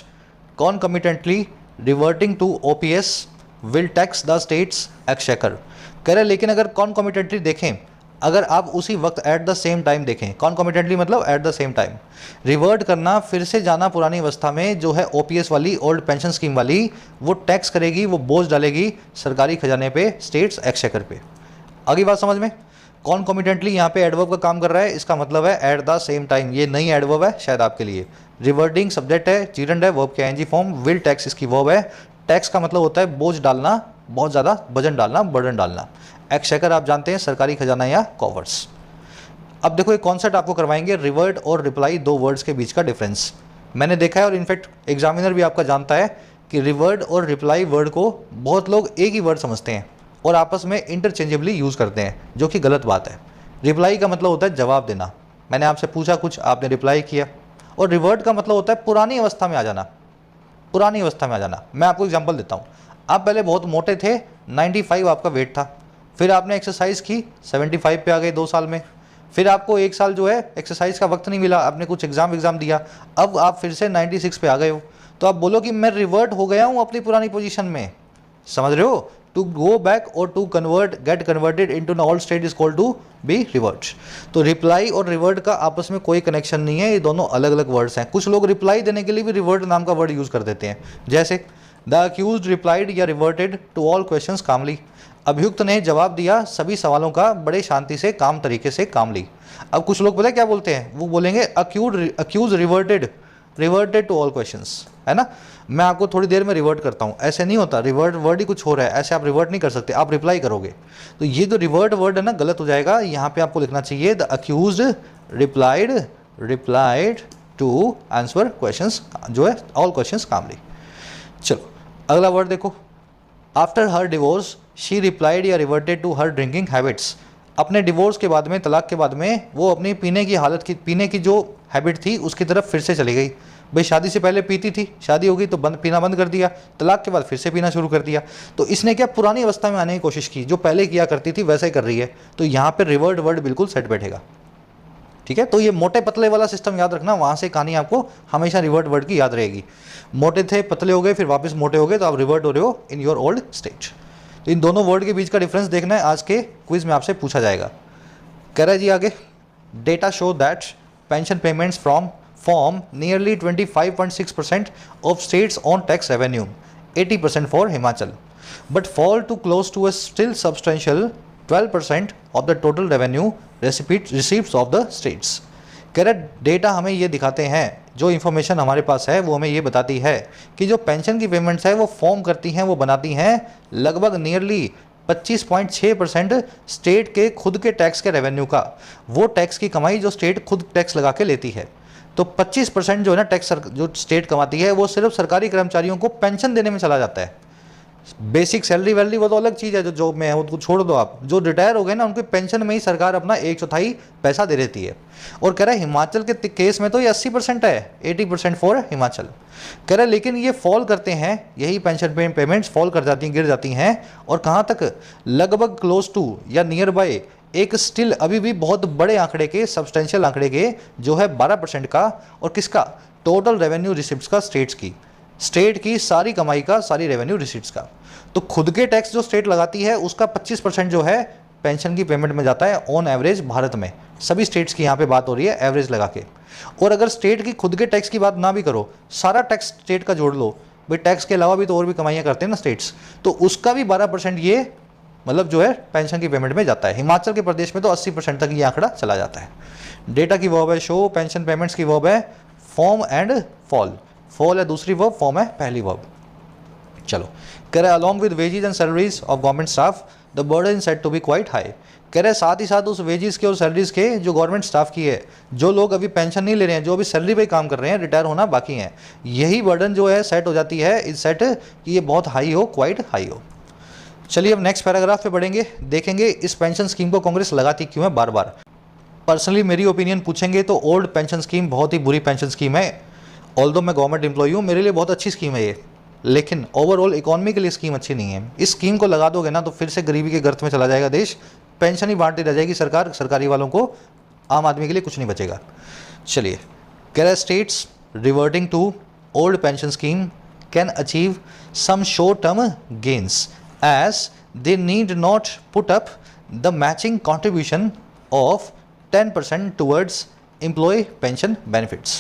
concomitantly reverting to OPS will tax the state's exchequer. कह रहे लेकिन अगर कॉन्कमिटेंटली देखें, अगर आप उसी वक्त एट द सेम टाइम देखें, कॉन्कमिटेंटली मतलब at the same time, revert करना, फिर से जाना पुरानी अवस्था में, जो है ओपीएस वाली ओल्ड पेंशन स्कीम वाली, वो टैक्स करेगी, वो बोझ डालेगी सरकारी खजाने पे, स्टेट्स एक्सचेकर पे। आगे बात समझ में? कॉन्कमिटेंटली यहाँ पे एडवर्ब का काम कर रहा है, इसका मतलब है एट द सेम टाइम। ये नई एडवर्ब है शायद आपके लिए। रिवर्टिंग सब्जेक्ट है, जीरंड है, वर्ब के आईएनजी फॉर्म, विल टैक्स इसकी वर्ब है। टैक्स का मतलब होता है बोझ डालना, बहुत ज़्यादा वजन डालना, बर्डन डालना। एक्सचेकर आप जानते हैं सरकारी खजाना या कॉवर्स। अब देखो एक कॉन्सेप्ट आपको करवाएंगे, रिवर्ट और रिप्लाई, दो वर्ड्स के बीच का डिफरेंस मैंने देखा है, और इनफैक्ट एग्जामिनर भी आपका जानता है कि रिवर्ट और रिप्लाई वर्ड को बहुत लोग एक ही वर्ड समझते हैं और आपस में इंटरचेंजेबली यूज़ करते हैं, जो कि गलत बात है। रिप्लाई का मतलब होता है जवाब देना, मैंने आपसे पूछा कुछ, आपने रिप्लाई किया। और रिवर्ट का मतलब होता है पुरानी अवस्था में आ जाना, पुरानी अवस्था में आ जाना। मैं आपको एग्जांपल देता हूँ। आप पहले बहुत मोटे थे, 95 आपका वेट था, फिर आपने एक्सरसाइज की, 75 पे आ गए 2 साल में। फिर आपको 1 साल जो है एक्सरसाइज का वक्त नहीं मिला, आपने कुछ एग्जाम दिया, अब आप फिर से 96 पे आ गए हो। तो आप बोलो कि मैं रिवर्ट हो गया हूँ अपनी पुरानी पोजीशन में। समझ रहे हो? टू गो बैक और to convert, get converted into an old state is called to be revert. तो रिप्लाई और रिवर्ट का आपस में कोई कनेक्शन नहीं है, ये दोनों अलग अलग वर्ड्स हैं। कुछ लोग रिप्लाई देने के लिए भी रिवर्ट नाम का वर्ड यूज कर देते हैं, जैसे द अक्यूज्ड रिप्लाइड या रिवर्टेड टू ऑल क्वेश्चंस कामली। अभियुक्त ने जवाब दिया सभी सवालों का बड़े शांति से, काम तरीके से, कामली। अब कुछ लोग पता है क्या बोलते हैं? वो बोलेंगे accuse reverted reverted to all questions, है ना। मैं आपको थोड़ी देर में रिवर्ट करता हूँ, ऐसे नहीं होता, रिवर्ट वर्ड ही कुछ हो रहा है, ऐसे आप रिवर्ट नहीं कर सकते, आप रिप्लाई करोगे। तो ये जो रिवर्ट वर्ड है ना गलत हो जाएगा, यहाँ पे आपको लिखना चाहिए the accused replied to answer questions, जो है ऑल क्वेश्चंस कामली। चलो अगला वर्ड देखो, after her divorce she replied या reverted to her drinking habits. अपने डिवोर्स के बाद में, तलाक के बाद में, वो अपनी पीने की जो हैबिट थी उसकी तरफ फिर से चली गई। भाई शादी से पहले पीती थी, शादी हो गई तो पीना बंद कर दिया, तलाक के बाद फिर से पीना शुरू कर दिया। तो इसने क्या पुरानी अवस्था में आने की कोशिश की, जो पहले किया करती थी वैसा ही कर रही है। तो यहाँ पे रिवर्ट वर्ड बिल्कुल सेट बैठेगा, ठीक है। तो ये मोटे पतले वाला सिस्टम याद रखना, वहाँ से कहानी आपको हमेशा रिवर्ट वर्ड की याद रहेगी। मोटे थे, पतले हो गए, फिर वापस मोटे हो गए, तो आप रिवर्ट हो रहे हो इन योर ओल्ड स्टेज। तो इन दोनों वर्ड के बीच का डिफरेंस देखना है, आज के क्विज में आपसे पूछा जाएगा। कह रहा है जी आगे, data show that pension payments from form nearly 25.6% of states on tax revenue, 80% for Himachal, but fall to close to a still substantial 12% of the total revenue receipts of the states। कह रहे data हमें ये दिखाते हैं, जो information हमारे पास है वो हमें ये बताती है कि जो पेंशन की पेमेंट्स है वो फॉर्म करती हैं, वो बनाती हैं लगभग नियरली 25.6% स्टेट के खुद के टैक्स के रेवेन्यू का, वो टैक्स की कमाई जो स्टेट खुद टैक्स लगा के लेती है। तो 25% जो है ना टैक्स जो स्टेट कमाती है वो सिर्फ सरकारी कर्मचारियों को पेंशन देने में चला जाता है। बेसिक सैलरी वैलरी वो तो अलग चीज़ है, जो जॉब में है वो तो छोड़ दो आप, जो रिटायर हो गए ना उनके पेंशन में ही सरकार अपना 1/4 पैसा दे देती है। और कह रहा है हिमाचल के केस में तो ये 80% है, 80% फॉर हिमाचल। कह रहा है लेकिन ये फॉल करते हैं, यही पेंशन पेमेंट्स फॉल कर जाती हैं, गिर जाती हैं, और कहाँ तक, लगभग क्लोज टू या नियर बाय एक स्टिल अभी भी बहुत बड़े आंकड़े के, सब्सटेंशियल आंकड़े के, जो है 12% का, और किसका, टोटल रेवेन्यू रिसिप्ट्स का, स्टेट की सारी कमाई का, सारी रेवेन्यू रिसिप्ट्स का। तो खुद के टैक्स जो स्टेट लगाती है उसका 25% जो है पेंशन की पेमेंट में जाता है ऑन एवरेज भारत में। सभी स्टेट्स की यहाँ पे बात हो रही है एवरेज लगा के। और अगर स्टेट की खुद के टैक्स की बात ना भी करो, सारा टैक्स स्टेट का जोड़ लो, भाई टैक्स के अलावा भी तो और भी कमाइयाँ करते हैं ना स्टेट्स, तो उसका भी 12% ये मतलब जो है पेंशन की पेमेंट में जाता है। हिमाचल के प्रदेश में तो 80% तक ये आंकड़ा चला जाता है। डेटा की वर्ब है शो, पेंशन पेमेंट्स की वर्ब है फॉर्म एंड फॉल, फॉल है दूसरी वर्ब, फॉर्म है पहली वर्ब। चलो कह रहे along with wages and salaries of government staff the burden set to be quite high. कह रहे साथ ही साथ उस वेजेस के और सैलरीज के जो गवर्नमेंट स्टाफ की है, जो लोग अभी पेंशन नहीं ले रहे हैं, जो अभी सैलरी पे काम कर रहे हैं, रिटायर होना बाकी है, यही बर्डन जो है सेट हो जाती है, इस सेट कि ये बहुत हाई हो, क्वाइट हाई हो। चलिए अब नेक्स्ट पैराग्राफ पे बढ़ेंगे, देखेंगे इस पेंशन स्कीम को कांग्रेस लगाती क्यों है बार बार। पर्सनली मेरी ओपिनियन पूछेंगे तो ओल्ड पेंशन स्कीम बहुत ही बुरी पेंशन स्कीम है। ऑल्दो मैं गवर्नमेंट एम्प्लॉई हूँ, मेरे लिए बहुत अच्छी स्कीम है ये, लेकिन ओवरऑल इकोनॉमी के लिए स्कीम अच्छी नहीं है। इस स्कीम को लगा दोगे ना तो फिर से गरीबी के गर्त में चला जाएगा देश, पेंशन ही बांटती रह जाएगी सरकार, सरकारी वालों को, आम आदमी के लिए कुछ नहीं बचेगा। चलिए कह रहा है states reverting to old pension scheme can achieve some short term gains as they need not put up the matching contribution of 10% towards employee pension benefits।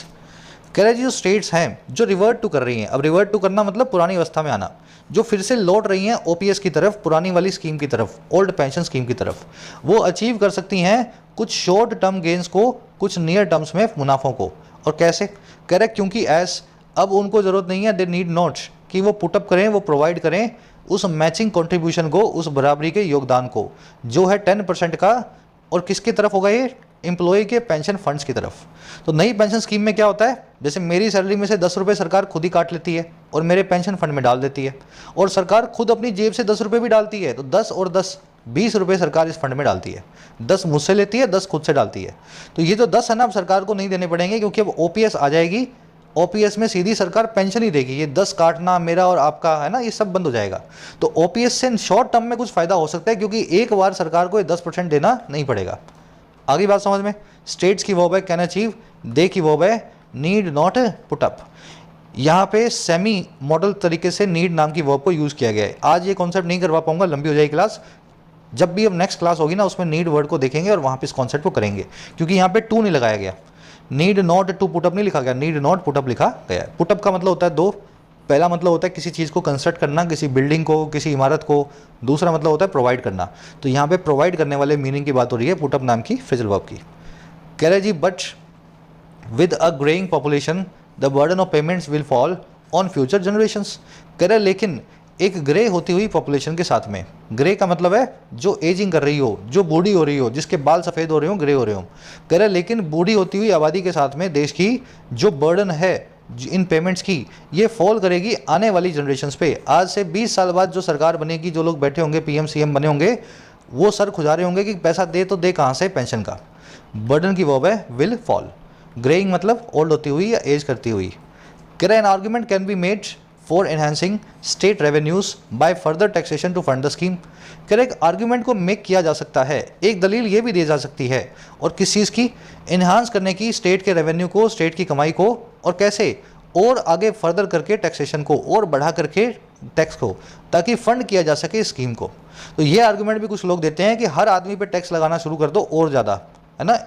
कह रहे जो स्टेट्स हैं जो रिवर्ट टू कर रही हैं, अब रिवर्ट टू करना मतलब पुरानी अवस्था में आना, जो फिर से लौट रही हैं ओपीएस की तरफ, पुरानी वाली स्कीम की तरफ, ओल्ड पेंशन स्कीम की तरफ, वो अचीव कर सकती हैं कुछ शॉर्ट टर्म गेन्स को, कुछ नियर टर्म्स में मुनाफों को। और कैसे, कह रहे क्योंकि एज अब उनको ज़रूरत नहीं है, दे नीड नॉट कि वो पुटअप करें, वो प्रोवाइड करें उस मैचिंग कंट्रीब्यूशन को, उस बराबरी के योगदान को, जो है 10% का, और किसकी तरफ होगा ये, एम्प्लॉय के पेंशन फंड्स की तरफ। तो नई पेंशन स्कीम में क्या होता है, जैसे मेरी सैलरी में से 10 रुपये सरकार खुद ही काट लेती है और मेरे पेंशन फंड में डाल देती है, और सरकार खुद अपनी जेब से 10 रुपये भी डालती है, तो 10 और 10 20 रुपये सरकार इस फंड में डालती है, 10 मुझसे लेती है, 10 खुद से डालती है। तो ये जो 10 है ना अब सरकार को नहीं देने पड़ेंगे, क्योंकि अब ओपीएस आ जाएगी, ओपीएस में सीधी सरकार पेंशन ही देगी, ये 10 काटना मेरा और आपका है ना, ये सब बंद हो जाएगा। तो ओपीएस से शॉर्ट टर्म में कुछ फायदा हो सकता है, क्योंकि एक बार सरकार को 10% देना नहीं पड़ेगा। आगे बात समझ में, स्टेट्स की वर्ब है कैन अचीव, दे की वर्ब है नीड नॉट पुट अप। यहाँ पे सेमी मॉडल तरीके से नीड नाम की वर्ब को यूज़ किया गया है। आज ये कॉन्सेप्ट नहीं करवा पाऊंगा, लंबी हो जाएगी क्लास, जब भी अब नेक्स्ट क्लास होगी ना उसमें नीड वर्ड को देखेंगे और वहाँ पे इस कॉन्सेप्ट को करेंगे, क्योंकि यहाँ पे टू नहीं लगाया गया, नीड नॉट टू पुटअप नहीं लिखा गया, नीड नॉट पुटअप लिखा गया है। पुटअप का मतलब होता है दो, पहला मतलब होता है किसी चीज़ को कंस्ट्रक्ट करना, किसी बिल्डिंग को, किसी इमारत को, दूसरा मतलब होता है प्रोवाइड करना। तो यहाँ पे प्रोवाइड करने वाले मीनिंग की बात हो रही है पुटअप नाम की फ्रेजल वर्ब की। कह रहे जी but with a growing population the burden of payments will fall on future generations. कह रहे लेकिन एक ग्रे होती हुई पॉपुलेशन के साथ में, ग्रे का मतलब है जो एजिंग कर रही हो, जो बूढ़ी हो रही हो, जिसके बाल सफ़ेद हो रहे हो, ग्रे हो रहे हो। कह रहे लेकिन बूढ़ी होती हुई आबादी के साथ में देश की जो बर्डन है इन पेमेंट्स की, ये फॉल करेगी आने वाली जनरेशन्स पे। आज से 20 साल बाद जो सरकार बनेगी, जो लोग बैठे होंगे पीएम सीएम बने होंगे, वो सर खुजा रहे होंगे कि पैसा दे तो दे कहाँ से, पेंशन का। बर्डन की वर्ब है विल फॉल। ग्रेइंग मतलब ओल्ड होती हुई या एज करती हुई। कह रहे an argument can be made for enhancing state revenues by further taxation to fund the scheme. कह रहे एक आर्ग्यूमेंट को मेक किया जा सकता है, एक दलील ये भी दी जा सकती है, और किस चीज़ की, इन्हांस करने की, स्टेट के रेवेन्यू को, स्टेट की कमाई को, और कैसे, और आगे फर्दर करके टैक्सेशन को, और बढ़ा करके टैक्स को, ताकि फंड किया जा सके इस स्कीम को। तो ये आर्ग्यूमेंट भी कुछ लोग देते हैं कि हर आदमी पे टैक्स लगाना शुरू कर दो और ज़्यादा, है ना,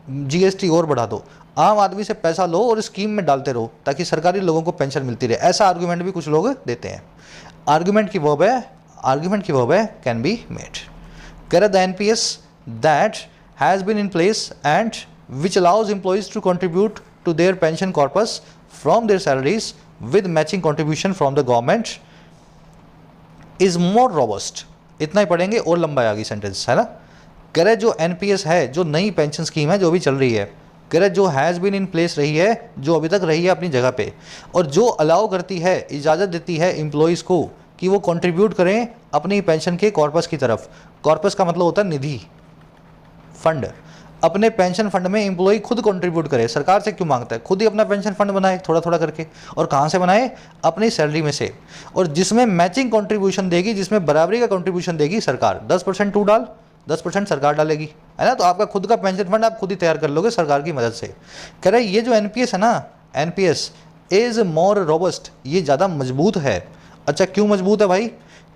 जीएसटी और बढ़ा दो, आम आदमी से पैसा लो और स्कीम में डालते रहो ताकि सरकारी लोगों को पेंशन मिलती रहे। ऐसा आर्गुमेंट भी कुछ लोग देते हैं। आर्गुमेंट की वर्ब है कैन बी मेड। कह रहे the NPS that has been in place and which allows employees to contribute to their pension corpus from their salaries with matching contribution from the government is more robust. इतना ही पढ़ेंगे और लंबा आगे sentence, है ना। कह रहे जो एनपीएस है, जो नई पेंशन स्कीम है जो भी चल रही है, कह रहे जो हैज़ बीन इन प्लेस रही है, जो अभी तक रही है अपनी जगह पे, और जो अलाउ करती है, इजाज़त देती है एम्प्लॉइज़ को कि वो कंट्रीब्यूट करें अपनी पेंशन के कॉर्पस की तरफ। कॉर्पस का मतलब होता है निधि, फंड। अपने पेंशन फंड में एम्प्लॉई खुद कंट्रीब्यूट करे, सरकार से क्यों मांगता है, खुद ही अपना पेंशन फंड बनाए थोड़ा थोड़ा करके। और कहाँ से बनाए, अपनी सैलरी में से, और जिसमें मैचिंग कंट्रीब्यूशन देगी, जिसमें बराबरी का कंट्रीब्यूशन देगी सरकार। 10% तू डाल, 10% सरकार डालेगी, है ना। तो आपका खुद का पेंशन फंड आप खुद ही तैयार कर लोगे सरकार की मदद से। कह रहे ये जो एनपीएस है ना, एनपीएस इज मोर रोबस्ट, ये ज़्यादा मजबूत है। अच्छा क्यों मजबूत है भाई,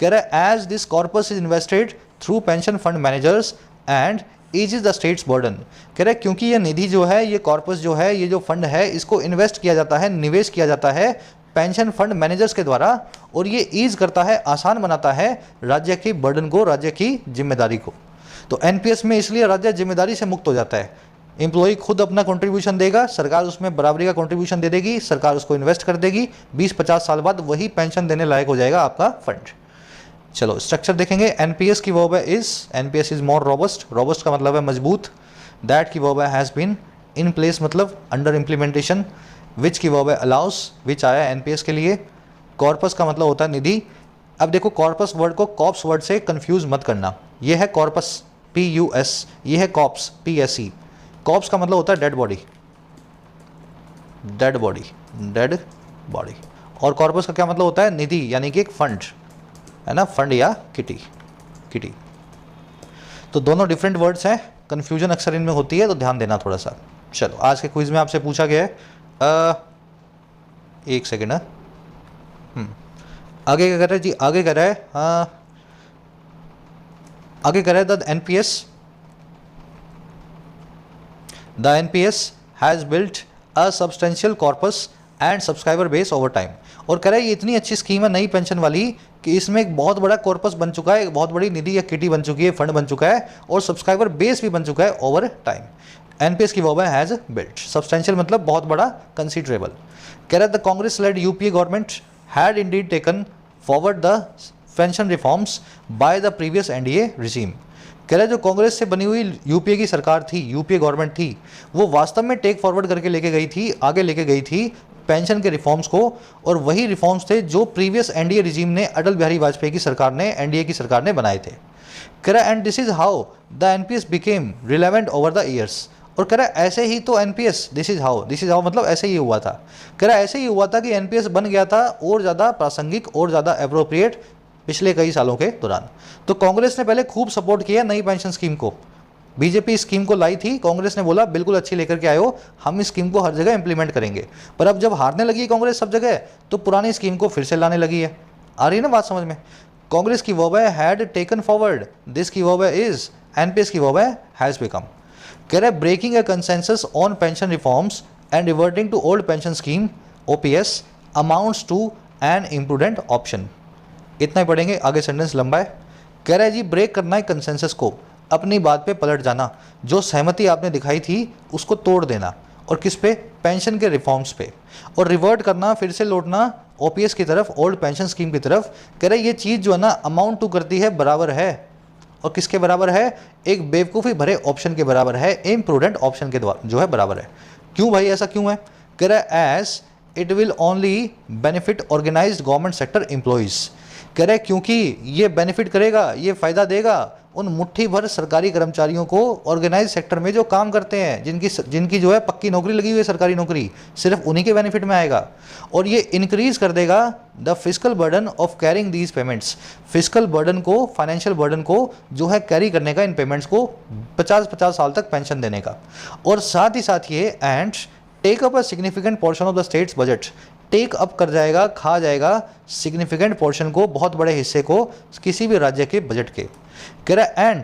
कह रहा है as this corpus is invested through pension fund managers and is the states burden. कह रहे क्योंकि ये निधि जो है, ये कॉर्पस जो है, ये जो फंड है, इसको इन्वेस्ट किया जाता है, निवेश किया जाता है पेंशन फंड मैनेजर्स के द्वारा, और ये ईज करता है, आसान बनाता है राज्य की बर्डन को, राज्य की जिम्मेदारी को। तो एनपीएस में इसलिए राज्य जिम्मेदारी से मुक्त हो जाता है। एम्प्लॉय खुद अपना कंट्रीब्यूशन देगा, सरकार उसमें बराबरी का कंट्रीब्यूशन दे देगी, सरकार उसको इन्वेस्ट कर देगी, 20-50 साल बाद वही पेंशन देने लायक हो जाएगा आपका फंड। चलो स्ट्रक्चर देखेंगे। एनपीएस की वर्ब है is, NPS is more robust, robust का मतलब है मजबूत। दैट की वर्ब है हैज़ बीन, इन प्लेस मतलब अंडर इम्प्लीमेंटेशन। विच की वर्ब है अलाउस, विच आया एनपीएस के लिए। कॉर्पस का मतलब होता है निधि। अब देखो कॉर्पस वर्ड को कॉप्स वर्ड से कंफ्यूज मत करना, ये है कॉर्पस PUS, ये है कॉप्स PSE। कॉप्स का मतलब होता है dead body, dead body, dead body. और कॉर्पस का क्या मतलब होता है, निधि, यानी कि एक फंड, है ना, फंड या किटी, किटी। तो दोनों डिफरेंट वर्ड्स हैं, कन्फ्यूजन अक्सर इनमें होती है, तो ध्यान देना थोड़ा सा। चलो आज के क्विज में आपसे पूछा गया है, एक सेकेंड, आगे क्या कर रहा है जी, आगे कर रहा है, आगे कर रहा है the NPS has built a substantial corpus and subscriber base over time. और कह रहा है ये इतनी अच्छी स्कीम है नई पेंशन वाली कि इसमें एक बहुत बड़ा कॉर्पस बन चुका है, एक बहुत बड़ी निधि या किटी बन चुकी है, फंड बन चुका है, और सब्सक्राइबर बेस भी बन चुका है ओवर टाइम। एनपीएस की वर्ब है हैज़ बिल्ट, सब्सटेंशियल मतलब बहुत बड़ा, कंसिडरेबल। कह रहा है the Congress led UPA government had indeed taken forward the pension reforms by the previous NDA regime. कह रहा है जो कांग्रेस से बनी हुई यूपीए की सरकार थी, यूपीए गवर्नमेंट थी, वो वास्तव में टेक फॉरवर्ड करके लेके गई थी, आगे लेके गई थी पेंशन के रिफॉर्म्स को, और वही रिफॉर्म्स थे जो प्रीवियस एनडीए रिजीम ने, अटल बिहारी वाजपेयी की सरकार ने, एनडीए की सरकार ने बनाए थे। कह रहा है and this is how the NPS became relevant over the years. और कह रहा है ऐसे ही तो एनपीएस, दिस इज हाउ मतलब ऐसे ही हुआ था। कह रहा है ऐसे ही हुआ था कि एनपीएस बन गया था और ज़्यादा प्रासंगिक और ज़्यादा एप्रोप्रिएट पिछले कई सालों के दौरान। तो कांग्रेस ने पहले खूब सपोर्ट किया नई पेंशन स्कीम को, बीजेपी स्कीम को लाई थी, कांग्रेस ने बोला बिल्कुल अच्छी लेकर के आयो, हम इस स्कीम को हर जगह इंप्लीमेंट करेंगे। पर अब जब हारने लगी कांग्रेस सब जगह, तो पुरानी स्कीम को फिर से लाने लगी है। आ रही है ना बात समझ में। कांग्रेस की वर्ब है हैड टेकन फॉरवर्ड, दिस की वर्ब है इज, एनपीएस की वर्ब है हैज बिकम। कह रहे breaking a consensus on pension reforms and reverting to old pension scheme OPS amounts to an imprudent option. इतना ही पढ़ेंगे, आगे सेंटेंस लंबा है। कह रहा है जी ब्रेक करना है कंसेंसस को, अपनी बात पे पलट जाना, जो सहमति आपने दिखाई थी उसको तोड़ देना। और किस पे, पेंशन के रिफॉर्म्स पे, और रिवर्ट करना, फिर से लौटना ओपीएस की तरफ, ओल्ड पेंशन स्कीम की तरफ। कह रहे ये चीज़ जो है ना अमाउंट टू करती है, बराबर है, और किसके बराबर है, एक बेवकूफ़ी भरे ऑप्शन के बराबर है, इम्प्रूडेंट ऑप्शन के द्वारा जो है बराबर है। क्यों भाई ऐसा क्यों है, कह रहा है as it will only benefit organised government sector employees. कह रहे क्योंकि ये बेनिफिट करेगा, ये फ़ायदा देगा उन मुट्ठी भर सरकारी कर्मचारियों को ऑर्गेनाइज सेक्टर में जो काम करते हैं, जिनकी जो है पक्की नौकरी लगी हुई है, सरकारी नौकरी, सिर्फ उन्हीं के बेनिफिट में आएगा। और ये इंक्रीज कर देगा the physical burden of carrying these payments, physical burden को, फाइनेंशियल बर्डन को जो है कैरी करने का, इन पेमेंट्स को 50-50 साल तक पेंशन देने का। और साथ ही साथ ये and take up a significant portion of the states budget, take up कर जाएगा, खा जाएगा सिग्निफिकेंट पोर्शन को, बहुत बड़े हिस्से को किसी भी राज्य के बजट के। कह रहा है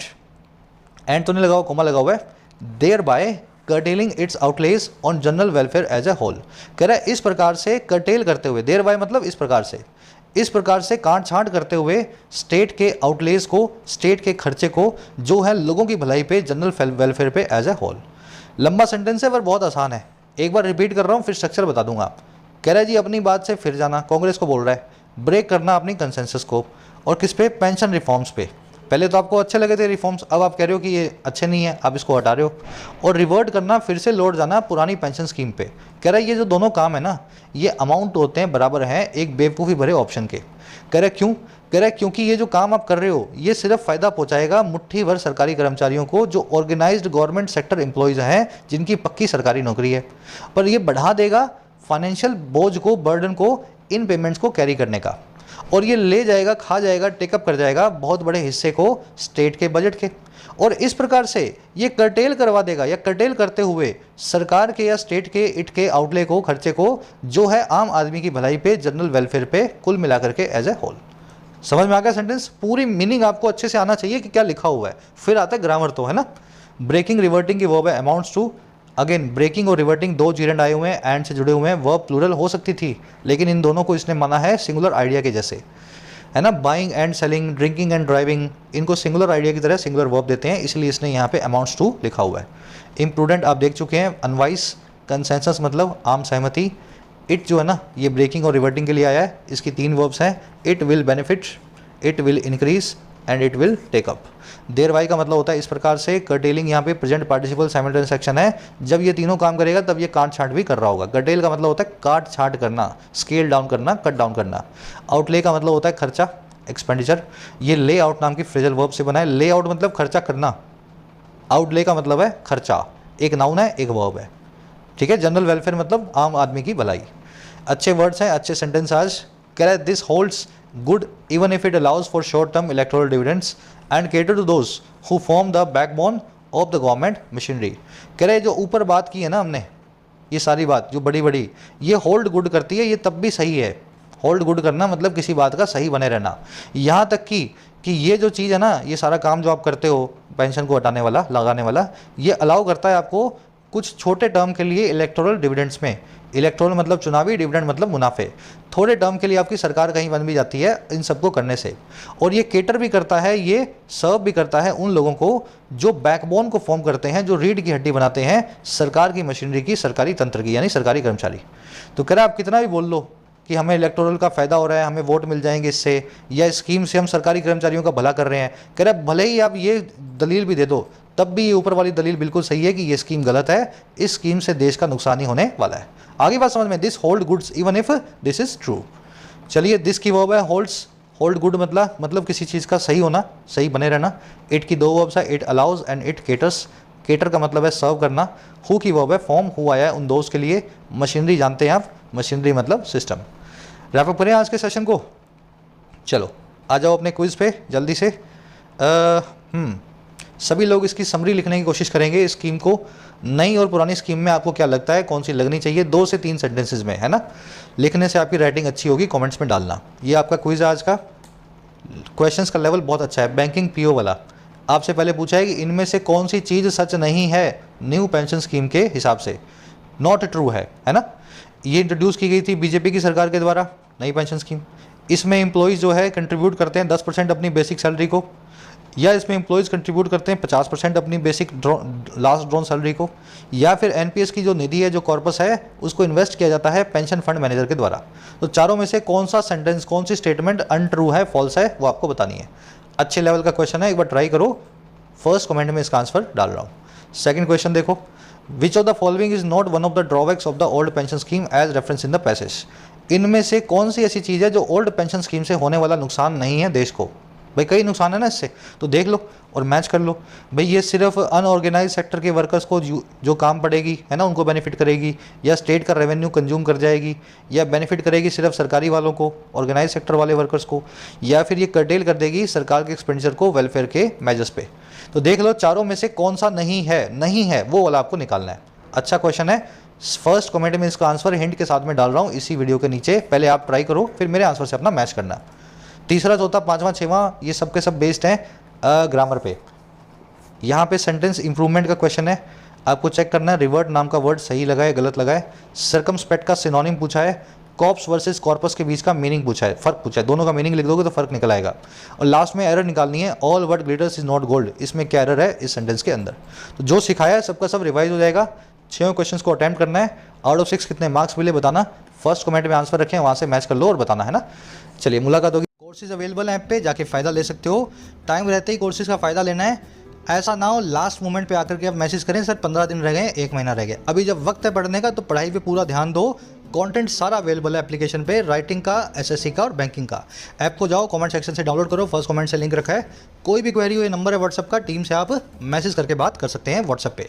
एंड तो नहीं लगा हुआ, कोमा लगा हुआ है, thereby curtailing its outlay on general welfare as a whole. कह रहा है इस प्रकार से कर्टेल करते हुए, देयर बाय मतलब इस प्रकार से काट छांट करते हुए स्टेट के आउटलेज को, स्टेट के खर्चे को जो है लोगों की भलाई पे, जनरल वेलफेयर पे एज ए होल। लंबा सेंटेंस है पर बहुत आसान है, एक बार रिपीट कर रहा हूँ फिर स्ट्रक्चर बता दूंगा। कह रहा है जी अपनी बात से फिर जाना, कांग्रेस को बोल रहा है ब्रेक करना अपनी कंसेंसस को, और किस पे, पेंशन रिफॉर्म्स पे। पहले तो आपको अच्छे लगे थे रिफॉर्म्स, अब आप कह रहे हो कि ये अच्छे नहीं है, आप इसको हटा रहे हो। और रिवर्ट करना, फिर से लौट जाना पुरानी पेंशन स्कीम पे। कह रहा है ये जो दोनों काम है ना, ये अमाउंट होते हैं, बराबर हैं एक बेवकूफ़ी भरे ऑप्शन के। कह रहा है क्यों, कह रहा है क्योंकि ये जो काम आप कर रहे हो ये सिर्फ फ़ायदा पहुंचाएगा मुट्ठी भर सरकारी कर्मचारियों को जो ऑर्गेनाइज्ड गवर्नमेंट सेक्टर एम्प्लॉयज़ हैं, जिनकी पक्की सरकारी नौकरी है, पर ये बढ़ा देगा फाइनेंशियल बोझ को, बर्डन को, इन पेमेंट्स को कैरी करने का। और ये ले जाएगा, खा जाएगा, टेकअप कर जाएगा बहुत बड़े हिस्से को स्टेट के बजट के। और इस प्रकार से ये कर्टेल करवा देगा, या कर्टेल करते हुए सरकार के या स्टेट के इट के आउटले को, खर्चे को जो है आम आदमी की भलाई पे, जनरल वेलफेयर पे, कुल मिलाकर के एज ए होल। समझ में आ गया सेंटेंस, पूरी मीनिंग आपको अच्छे से आना चाहिए कि क्या लिखा हुआ है। फिर आता है ग्रामर, तो है ना, ब्रेकिंग रिवर्टिंग की वर्ब है अमाउंट्स टू। अगेन ब्रेकिंग और रिवर्टिंग दो जीरेंड आए हुए हैं, एंड से जुड़े हुए हैं, वर्ब प्लूरल हो सकती थी लेकिन इन दोनों को इसने माना है सिंगुलर आइडिया के जैसे, है ना। Buying and selling, drinking and driving, इनको सिंगुलर आइडिया की तरह सिंगुलर वर्ब देते हैं, इसलिए इसने यहाँ पे अमाउंट्स टू लिखा हुआ है। इम्प्रूडेंट आप देख चुके हैं, अनवाइस, कंसेंसस मतलब आम सहमति। इट जो है ना ये ब्रेकिंग और रिवर्टिंग के लिए आया है, इसकी 3 वर्ब्स हैं, it will benefit, it will increase and it will take up. Thereby का मतलब होता है इस प्रकार से, कर्टेलिंग यहाँ पे प्रेजेंट पार्टिसिपल साइमल्टेनियस एक्शन है, जब ये तीनों काम करेगा तब ये काट छांट भी कर रहा होगा। कर्टेल का मतलब होता है काट छांट करना, स्केल डाउन करना, कट डाउन करना। आउटले का मतलब होता है खर्चा, एक्सपेंडिचर। ये ले आउट नाम की फ्रेजल वर्ब से बना है, ले आउट मतलब खर्चा करना, आउटले का मतलब है खर्चा, एक नाउन है एक वर्ब है, ठीक है। जनरल वेलफेयर मतलब आम आदमी की भलाई। अच्छे वर्ड्स हैं, अच्छे सेंटेंस आज। कह रहा है this holds good even if it allows for short term electoral dividends and cater to those who form the backbone of the government machinery। कह रहे जो ऊपर बात की है ना हमने, ये सारी बात जो बड़ी बड़ी, ये होल्ड गुड करती है, ये तब भी सही है। होल्ड गुड करना मतलब किसी बात का सही बने रहना, यहाँ तक कि ये जो चीज़ है ना, ये सारा काम जो आप करते हो पेंशन को हटाने वाला, लगाने वाला, ये अलाउ करता है आपको कुछ छोटे टर्म के लिए इलेक्टोरल डिविडेंड्स में। इलेक्टोरल मतलब चुनावी, डिविडेंड मतलब मुनाफे। थोड़े टर्म के लिए आपकी सरकार कहीं बन भी जाती है इन सबको करने से। और ये केटर भी करता है, ये सर्व भी करता है उन लोगों को जो बैकबोन को फॉर्म करते हैं, जो रीढ़ की हड्डी बनाते हैं सरकार की मशीनरी की, सरकारी तंत्र की, यानी सरकारी कर्मचारी। तो कह रहा है आप कितना भी बोल लो कि हमें इलेक्टोरल का फ़ायदा हो रहा है, हमें वोट मिल जाएंगे इससे, या स्कीम से हम सरकारी कर्मचारियों का भला कर रहे हैं, कह रहा है भले ही आप ये दलील भी दे दो, तब भी ये ऊपर वाली दलील बिल्कुल सही है कि ये स्कीम गलत है, इस स्कीम से देश का नुकसान ही होने वाला है। आगे बात समझ में, this hold goods even if this is true. चलिए, दिस की वर्ब है होल्ड्स, होल्ड गुड मतलब किसी चीज़ का सही होना, सही बने रहना। इट की 2 वर्ब्स है, it allows and it caters. Cater का मतलब है सर्व करना। हु की वर्ब है फॉर्म, हु आया है उन दोस्त के लिए। मशीनरी जानते हैं आप, मशीनरी मतलब सिस्टम। रैप अप करें आज के सेशन को। चलो आ जाओ अपने क्विज पे जल्दी से। सभी लोग इसकी समरी लिखने की कोशिश करेंगे, इस स्कीम को, नई और पुरानी स्कीम में आपको क्या लगता है कौन सी लगनी चाहिए, 2 से 3 सेंटेंसेज में, है ना। लिखने से आपकी राइटिंग अच्छी होगी, कमेंट्स में डालना। ये आपका क्विज है आज का। क्वेश्चंस का लेवल बहुत अच्छा है। बैंकिंग पीओ वाला आपसे पहले पूछा है कि इनमें से कौन सी चीज़ सच नहीं है न्यू पेंशन स्कीम के हिसाब से, नॉट ट्रू है ना। ये इंट्रोड्यूस की गई थी बीजेपी की सरकार के द्वारा, नई पेंशन स्कीम। इसमें एम्प्लॉयज़ जो है कंट्रीब्यूट करते हैं 10% अपनी बेसिक सैलरी को। या इसमें एम्प्लॉयज़ कंट्रीब्यूट करते हैं 50% अपनी बेसिक लास्ट ड्रॉन सैलरी को, या फिर एनपीएस की जो निधि है, जो कॉर्पस है, उसको इन्वेस्ट किया जाता है पेंशन फंड मैनेजर के द्वारा। तो चारों में से कौन सा सेंटेंस, कौन सी स्टेटमेंट अनट्रू है, फॉल्स है, वो आपको बतानी है। अच्छे लेवल का क्वेश्चन है, एक बार ट्राई करो। फर्स्ट कमेंट में इसका आंसर डाल रहा हूँ। सेकंड क्वेश्चन देखो, which of the following is not one of the drawbacks of the old pension scheme as reference in the passage. इनमें से कौन सी ऐसी चीज़ है जो ओल्ड पेंशन स्कीम से होने वाला नुकसान नहीं है देश को। भाई कई नुकसान है ना इससे, तो देख लो और मैच कर लो। भाई ये सिर्फ अनऑर्गेनाइज सेक्टर के वर्कर्स को जो काम पड़ेगी है ना, उनको बेनिफिट करेगी, या स्टेट का रेवेन्यू कंज्यूम कर जाएगी, या बेनिफिट करेगी सिर्फ सरकारी वालों को, ऑर्गेनाइज सेक्टर वाले वर्कर्स को, या फिर ये कर्टेल कर देगी सरकार के एक्सपेंडिचर को वेलफेयर के मेजर्स पे। तो देख लो चारों में से कौन सा नहीं है वो वाला आपको निकालना है। अच्छा क्वेश्चन है। फर्स्ट कमेंट में इसका आंसर हिंट के साथ में डाल रहा हूँ इसी वीडियो के नीचे, पहले आप ट्राई करो, फिर मेरे आंसर से अपना मैच करना। तीसरा, चौथा, पांचवा, छठवां, ये सब के सब बेस्ड हैं ग्रामर पे। यहाँ पे सेंटेंस इंप्रूवमेंट का क्वेश्चन है, आपको चेक करना है रिवर्ट नाम का वर्ड सही लगा है गलत लगा है। सर्कमस्पेक्ट का सिनोनिम पूछा है। कॉप्स वर्सेस कॉर्पस के बीच का मीनिंग पूछा है, फर्क पूछा है, दोनों का मीनिंग लिख दोगे तो फर्क निकल आएगा। और लास्ट में एरर निकालनी है, all word glitters is not gold, इसमें क्या एरर है इस सेंटेंस के अंदर। तो जो सिखाया है सबका सब रिवाइज हो जाएगा। 6 क्वेश्चन को अटेम्प्ट करना है, आउट ऑफ 6 कितने मार्क्स मिले बताना। फर्स्ट कमेंट में आंसर रखें, वहाँ से मैच कर लो और बताना है ना। चलिए मुलाकात होगी। कोर्सेज अवेलेबल हैं ऐप पे, जाके फ़ायदा ले सकते हो। टाइम रहते ही कोर्सेज का फ़ायदा लेना है, ऐसा ना हो लास्ट मोमेंट पे आकर के आप मैसेज करें सर 15 दिन रह गए, 1 महीना रह गया। अभी जब वक्त है पढ़ने का तो पढ़ाई पे पूरा ध्यान दो। कंटेंट सारा अवेलेबल है एप्लीकेशन पे, राइटिंग का, एसएससी का और बैंकिंग का। ऐप को जाओ, कमेंट सेक्शन से डाउनलोड करो, फर्स्ट कमेंट से लिंक रखा है। कोई भी क्वेरी हो, ये नंबर है व्हाट्सएप का, टीम से आप मैसेज करके बात कर सकते हैं व्हाट्सएप पे।